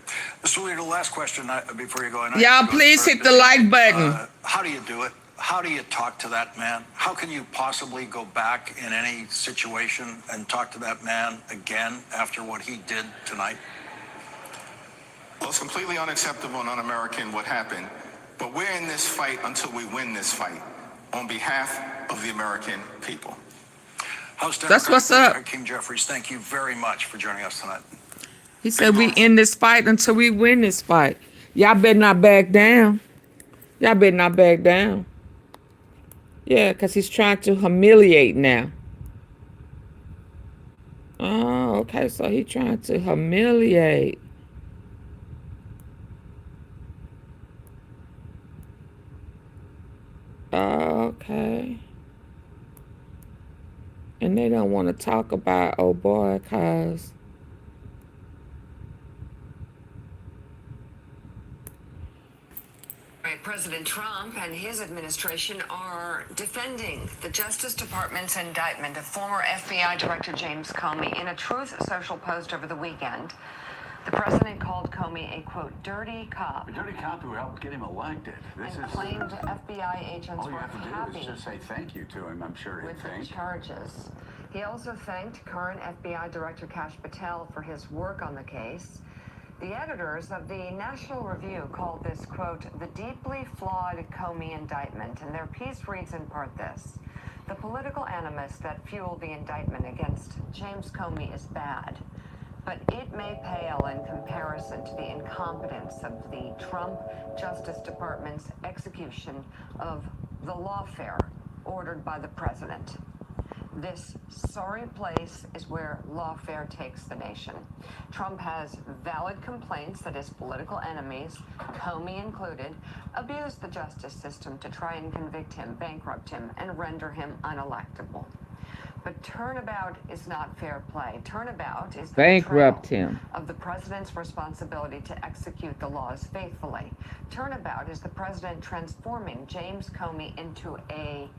Mr. Leader, the last question before you go. Y'all please hit the like button. How do you do it? How do you talk to that man? How can you possibly go back in any situation and talk to that man again after what he did tonight? Well, it's completely unacceptable and un-American what happened, but we're in this fight until we win this fight on behalf of the American people. That's what's up. King Jeffries, thank you very much for joining us tonight. He said we in this fight until we win this fight. Y'all better not back down. Y'all better not back down. Yeah, because he's trying to humiliate now. Oh, okay. So he's trying to humiliate. Okay. And they don't want to talk about, oh boy, cause President Trump and his administration are defending the Justice Department's indictment of former FBI Director James Comey. In a Truth Social post over the weekend, The president called Comey a, quote, dirty cop. A dirty cop who helped get him elected. This and is claimed FBI agents all you were have to do happy is just say thank you to him. I'm sure he'd with the think. charges. He also thanked current FBI Director Kash Patel for his work on the case. The editors of the National Review called this, quote, the deeply flawed Comey indictment, and their piece reads in part this: the political animus that fueled the indictment against James Comey is bad, but it may pale in comparison to the incompetence of the Trump Justice Department's execution of the lawfare ordered by the president. This sorry place is where lawfare takes the nation. Trump has valid complaints that his political enemies, Comey included, abused the justice system to try and convict him, bankrupt him, and render him unelectable. But turnabout is not fair play. Turnabout is the bankrupt betrayal him of the president's responsibility to execute the laws faithfully. Turnabout is the president transforming James Comey into a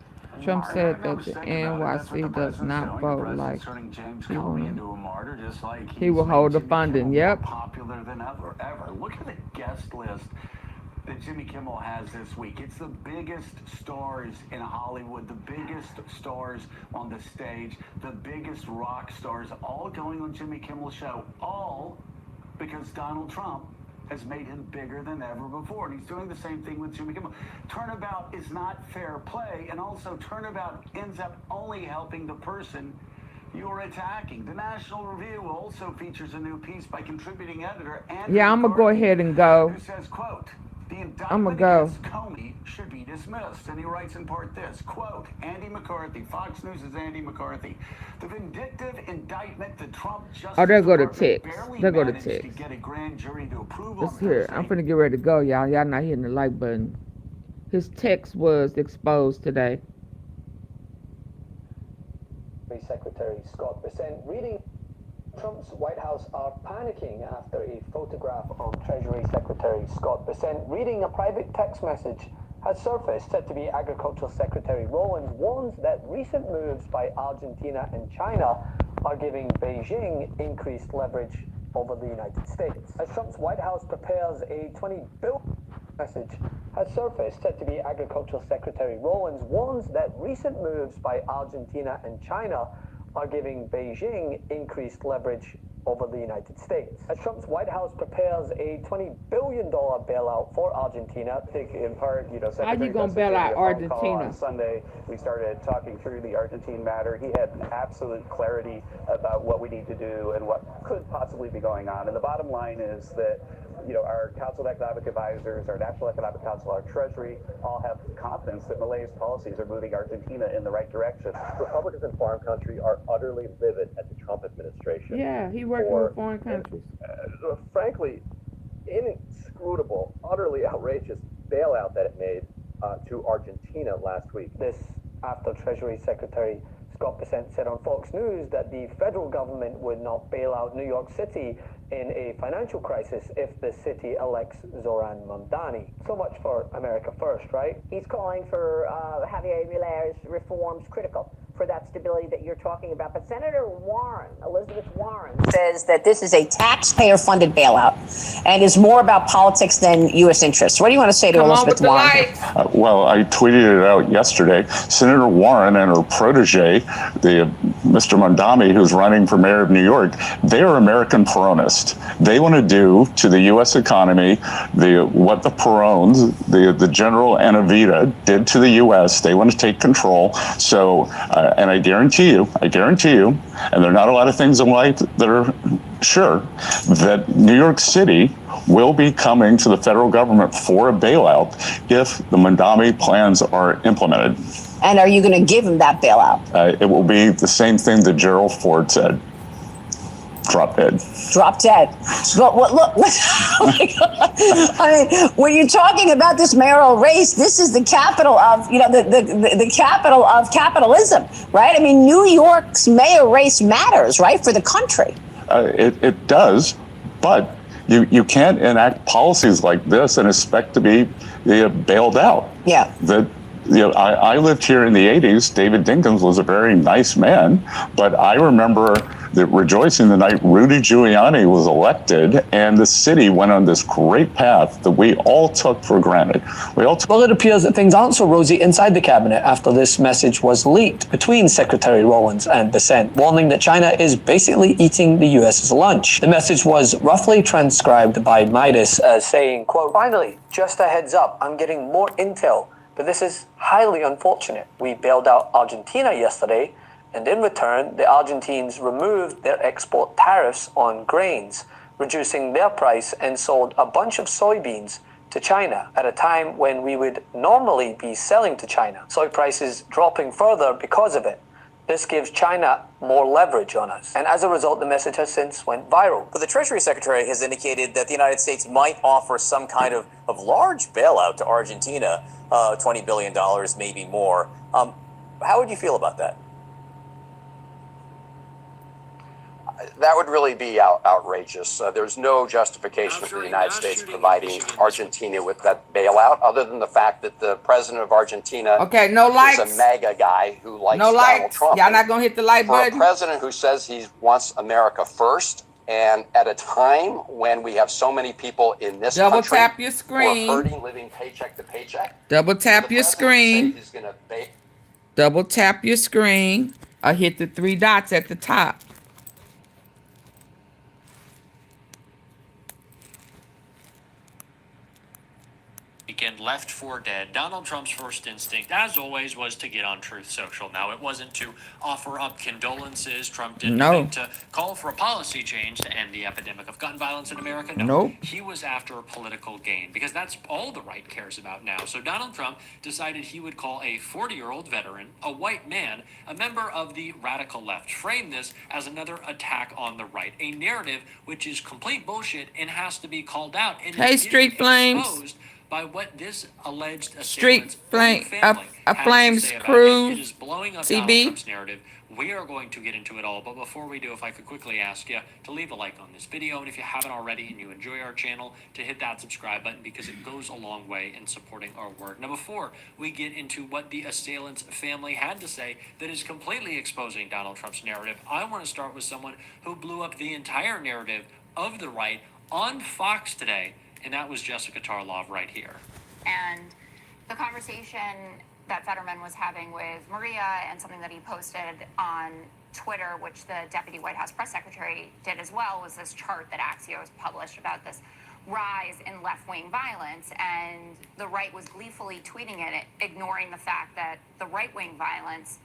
Trump martyr. said that the NYC does not vote like James he Comey will. into a martyr, just like He will hold the funding. Yep. Popular than ever. Look at the guest list that Jimmy Kimmel has this week. It's the biggest stars in Hollywood, the biggest stars on the stage, the biggest rock stars, all going on Jimmy Kimmel's show, all because Donald Trump has made him bigger than ever before. And he's doing the same thing with Jimmy Kimmel. Turnabout is not fair play, and also turnabout ends up only helping the person you're attacking. The National Review also features a new piece by contributing editor Andrew Yeah, I'm going to go ahead and go. who says, quote, the I'm indictment going to go. against Comey should be dismissed. And he writes in part this, quote, Andy McCarthy, Fox News is Andy McCarthy. The vindictive indictment that Trump Justice Oh, there go the Department text. barely There go the managed to text. get a grand jury to approve Let's on hear it. I'm finna get ready to go, y'all. Y'all not hitting the like button. His text was exposed today. Secretary Scott Bessent reading Trump's White House are panicking after a photograph of Treasury Secretary Scott Bessent reading a private text message has surfaced. Said to be Agricultural Secretary Rowland warns that recent moves by Argentina and China are giving Beijing increased leverage over the United States. As Trump's White House prepares a $20 billion message has surfaced, said to be Agricultural Secretary Rowland warns that recent moves by Argentina and China are giving Beijing increased leverage over the United States. As Trump's White House prepares a $20 billion bailout for Argentina, I think in part, How you gonna bail out Argentina? On Sunday, we started talking through the Argentine matter. He had absolute clarity about what we need to do and what could possibly be going on. And the bottom line is that our Council of Economic Advisors, our National Economic Council, our Treasury, all have confidence that Malay's policies are moving Argentina in the right direction. Republicans in foreign country are utterly livid at the Trump administration. Yeah, he working with foreign countries. Frankly, inscrutable, utterly outrageous bailout that it made to Argentina last week. This after Treasury Secretary Scott Bessent said on Fox News that the federal government would not bail out New York City in a financial crisis if the city elects Zoran Mamdani. So much for America First, right? He's calling for Javier Milei's reforms critical for that stability that you're talking about. But Senator Warren, Elizabeth Warren, says that this is a taxpayer-funded bailout and is more about politics than U.S. interests. What do you want to say to Elizabeth Warren? Well, I tweeted it out yesterday. Senator Warren and her protege, Mr. Mamdani, who's running for mayor of New York, they are American Peronists. They want to do to the U.S. economy what the Perones, the General Anavita, did to the U.S. They want to take control. So, and I guarantee you, and there are not a lot of things in life that are sure, that New York City will be coming to the federal government for a bailout if the Mamdani plans are implemented. And are you going to give him that bailout? It will be the same thing that Gerald Ford said. Drop dead. Drop dead. But look, I mean, when you're talking about this mayoral race, this is the capital of, the capital of capitalism, right? I mean, New York's mayor race matters, right, for the country. It does, but you can't enact policies like this and expect to be bailed out. Yeah. I lived here in the 80s. David Dinkins was a very nice man, but I remember rejoicing the night Rudy Giuliani was elected, and the city went on this great path that we all took for granted. Well, it appears that things aren't so rosy inside the cabinet after this message was leaked between Secretary Rollins and Bessent, warning that China is basically eating the U.S.'s lunch. The message was roughly transcribed by Midas as saying, quote, "Finally, just a heads up, I'm getting more intel, but this is highly unfortunate. We bailed out Argentina yesterday, and in return, the Argentines removed their export tariffs on grains, reducing their price and sold a bunch of soybeans to China at a time when we would normally be selling to China. Soy prices dropping further because of it. This gives China more leverage on us." And as a result, the message has since went viral. But the Treasury Secretary has indicated that the United States might offer some kind of large bailout to Argentina, $20 billion, maybe more. How would you feel about that? That would really be outrageous. There's no justification for the United States providing Argentina with that bailout, other than the fact that the president of Argentina is a MAGA guy who likes Donald Trump. Y'all not gonna hit the like button? For a president who says he wants America first, and at a time when we have so many people in this country tap your screen. who are hurting, living paycheck to paycheck. Double tap your screen. He's gonna Double tap your screen. Or hit the 3 dots at the top. Left for dead. Donald Trump's first instinct, as always, was to get on Truth Social. Now, it wasn't to offer up condolences. Trump didn't think to call for a policy change to end the epidemic of gun violence in America. No, he was after political gain, because that's all the right cares about now. So Donald Trump decided he would call a 40-year-old veteran, a white man, a member of the radical left, frame this as another attack on the right, a narrative which is complete bullshit and has to be called out. And hey, Street Flames. By what this alleged Street Flames crew, it is blowing up Donald Trump's narrative. We are going to get into it all, but before we do, if I could quickly ask you to leave a like on this video, and if you haven't already and you enjoy our channel, to hit that subscribe button, because it goes a long way in supporting our work. Now, before we get into what the assailant's family had to say that is completely exposing Donald Trump's narrative, I want to start with someone who blew up the entire narrative of the right on Fox today, and that was Jessica Tarlov right here. And the conversation that Fetterman was having with Maria, and something that he posted on Twitter, which the Deputy White House Press Secretary did as well, was this chart that Axios published about this rise in left-wing violence. And the right was gleefully tweeting it, ignoring the fact that the right-wing violence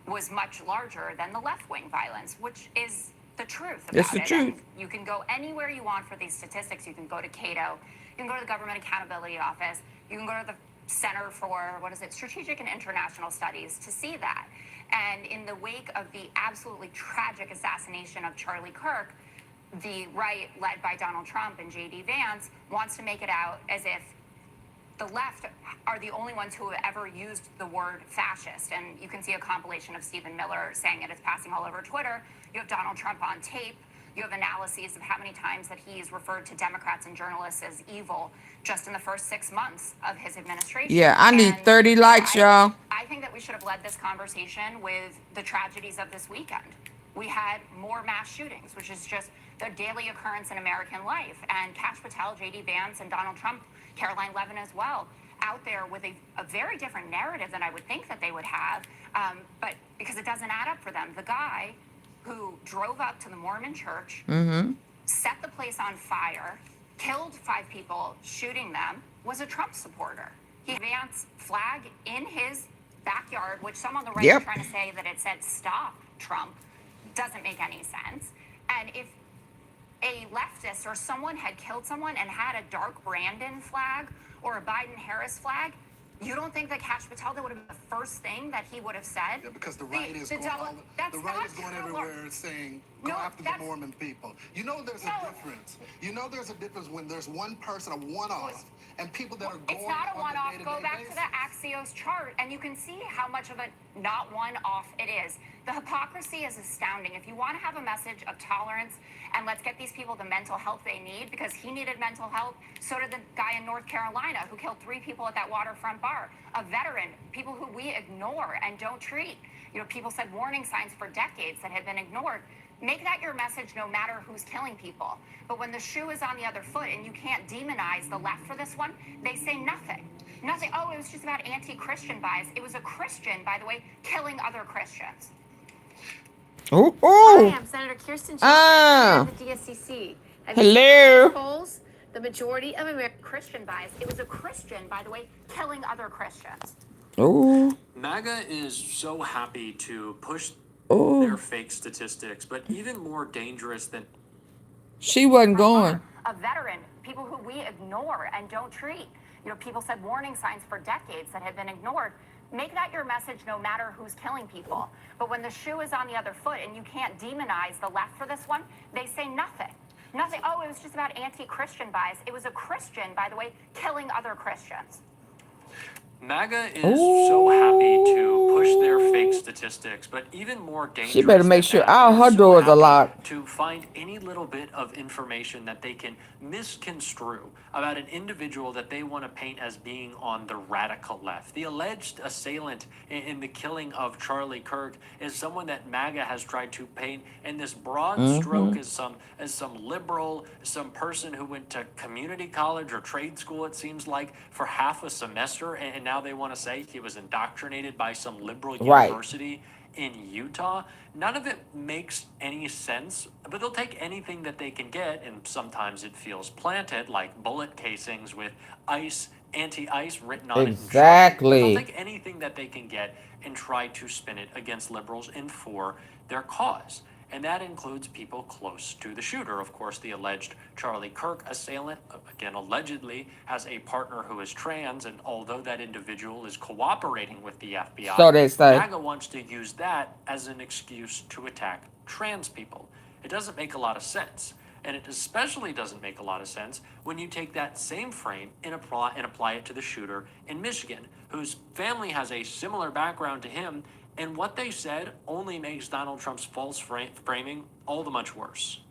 was much larger than the left-wing violence, which is the truth about It's the it. truth. And you can go anywhere you want for these statistics. You can go to Cato, you can go to the Government Accountability Office, you can go to the Center for, Strategic and International Studies to see that. And in the wake of the absolutely tragic assassination of Charlie Kirk, the right, led by Donald Trump and J.D. Vance, wants to make it out as if the left are the only ones who have ever used the word fascist. And you can see a compilation of Stephen Miller saying it. It's passing all over Twitter. You have Donald Trump on tape. You have analyses of how many times that he's referred to Democrats and journalists as evil just in the first 6 months of his administration. Yeah, I need 30 likes, y'all. I think that we should have led this conversation with the tragedies of this weekend. We had more mass shootings, which is just the daily occurrence in American life. And Kash Patel, J.D. Vance, and Donald Trump, Caroline Levin as well, out there with a very different narrative than I would think that they would have, but because it doesn't add up for them. The guy who drove up to the Mormon church, set the place on fire, killed 5 people, shooting them, was a Trump supporter. He had Vance flag in his backyard, which some on the right are trying to say that it said "Stop Trump." Doesn't make any sense. And if a leftist or someone had killed someone and had a dark Brandon flag or a Biden-Harris flag, you don't think that Kash Patel, that would have been the first thing that he would have said? Yeah, because the right is going everywhere saying go after the Mormon people. You know there's a difference. You know there's a difference when there's one person, a one-off, and people that are going It's not a on one-off. the Go day-to-day back basis. to the Axios chart, and you can see how much of a not one-off it is. The hypocrisy is astounding. If you want to have a message of tolerance and let's get these people the mental health they need, because he needed mental health, so did the guy in North Carolina who killed 3 people at that waterfront bar, a veteran, people who we ignore and don't treat. You know, people said warning signs for decades that had been ignored. Make that your message no matter who's killing people. But when the shoe is on the other foot and you can't demonize the left for this one, they say nothing. Nothing. Oh, it was just about anti-Christian bias. It was a Christian, by the way, killing other Christians. Oh, Hi, I'm Senator Kirsten Chenoweth of the DSCC. Hello. Polls, the majority of American Christian bias. It was a Christian, by the way, killing other Christians. Oh. MAGA is so happy to push Oh. their fake statistics, but even more dangerous than... She wasn't going. A veteran, people who we ignore and don't treat. You know, people said warning signs for decades that had been ignored. Make that your message no matter who's killing people. But when the shoe is on the other foot and you can't demonize the left for this one, they say nothing. Nothing. Oh, it was just about anti-Christian bias. It was a Christian, by the way, killing other Christians. MAGA is so happy to push their fake statistics, but even more dangerous. She better make sure all her doors are locked. To find any little bit of information that they can misconstrue about an individual that they want to paint as being on the radical left. The alleged assailant in the killing of Charlie Kirk is someone that MAGA has tried to paint in this broad stroke as some liberal, some person who went to community college or trade school, it seems like, for half a semester, and now they want to say he was indoctrinated by some liberal university in Utah. None of it makes any sense, but they'll take anything that they can get, and sometimes it feels planted, like bullet casings with ice, anti-ice written on it. Exactly. They'll take anything that they can get and try to spin it against liberals and for their cause. And that includes people close to the shooter. Of course, the alleged Charlie Kirk assailant, again, allegedly has a partner who is trans, and although that individual is cooperating with the FBI, so they say, MAGA wants to use that as an excuse to attack trans people. It doesn't make a lot of sense. And it especially doesn't make a lot of sense when you take that same frame and apply it to the shooter in Michigan, whose family has a similar background to him. And what they said only makes Donald Trump's false framing all the much worse.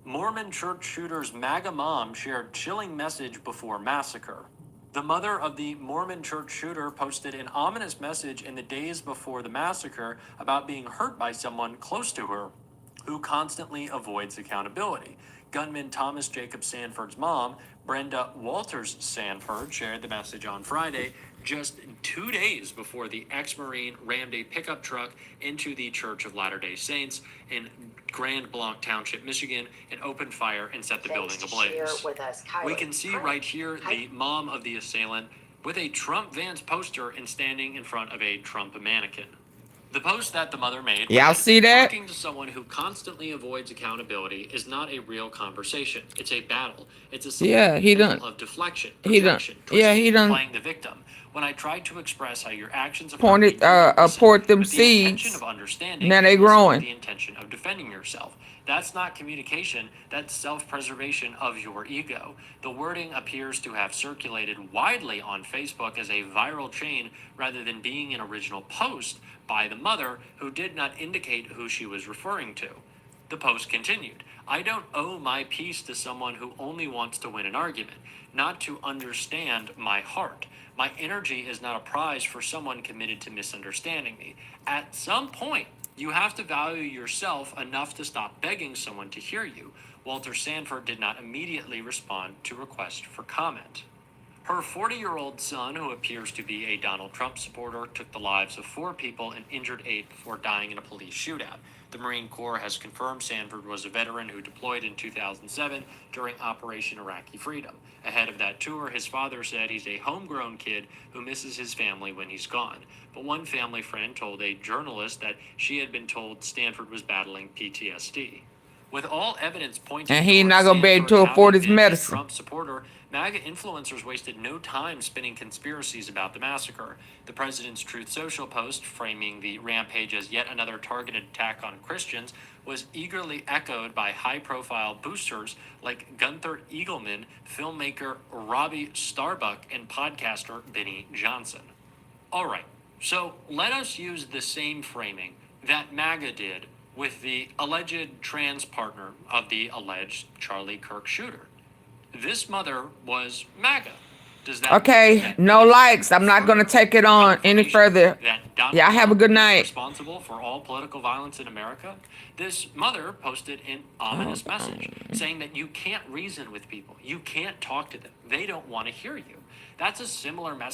Mormon church shooter's MAGA mom shared chilling message before massacre. The mother of the Mormon church shooter posted an ominous message in the days before the massacre about being hurt by someone close to her who constantly avoids accountability. Gunman Thomas Jacob Sanford's mom, Brenda Walters Sanford, shared the message on Friday, just 2 days before the ex-Marine rammed a pickup truck into the Church of Latter-day Saints in Grand Blanc Township, Michigan, and opened fire and set the building ablaze. We can see right here the mom of the assailant with a Trump Vans poster and standing in front of a Trump mannequin. The post that the mother made, y'all see that? Talking to someone who constantly avoids accountability is not a real conversation. It's a battle. It's a of deflection, projection, playing the victim. When I tried to express how your actions have pointed port them seeds, now they growing. The intention of defending yourself. That's not communication. That's self-preservation of your ego. The wording appears to have circulated widely on Facebook as a viral chain rather than being an original post by the mother, who did not indicate who she was referring to. The post continued, I don't owe my peace to someone who only wants to win an argument, not to understand my heart. My energy is not a prize for someone committed to misunderstanding me. At some point, you have to value yourself enough to stop begging someone to hear you. Walter Sanford did not immediately respond to requests for comment. Her 40-year-old son, who appears to be a Donald Trump supporter, took the lives of 4 people and injured 8 before dying in a police shootout. The Marine Corps has confirmed Sanford was a veteran who deployed in 2007 during Operation Iraqi Freedom. Ahead of that tour, his father said he's a homegrown kid who misses his family when he's gone. But one family friend told a journalist that she had been told Sanford was battling PTSD. With all evidence pointing And he towards not gonna be able to Sanford afford having his been a medicine. Trump supporter, MAGA influencers wasted no time spinning conspiracies about the massacre. The president's Truth Social post, framing the rampage as yet another targeted attack on Christians, was eagerly echoed by high-profile boosters like Gunther Eagleman, filmmaker Robbie Starbuck, and podcaster Benny Johnson. All right, so let us use the same framing that MAGA did with the alleged trans partner of the alleged Charlie Kirk shooter. This mother was MAGA. Does that Okay, no likes. I'm not gonna take it on any further. Y'all have a good night. Responsible for all political violence in America? This mother posted an ominous message saying that you can't reason with people. You can't talk to them. They don't want to hear you. That's a similar message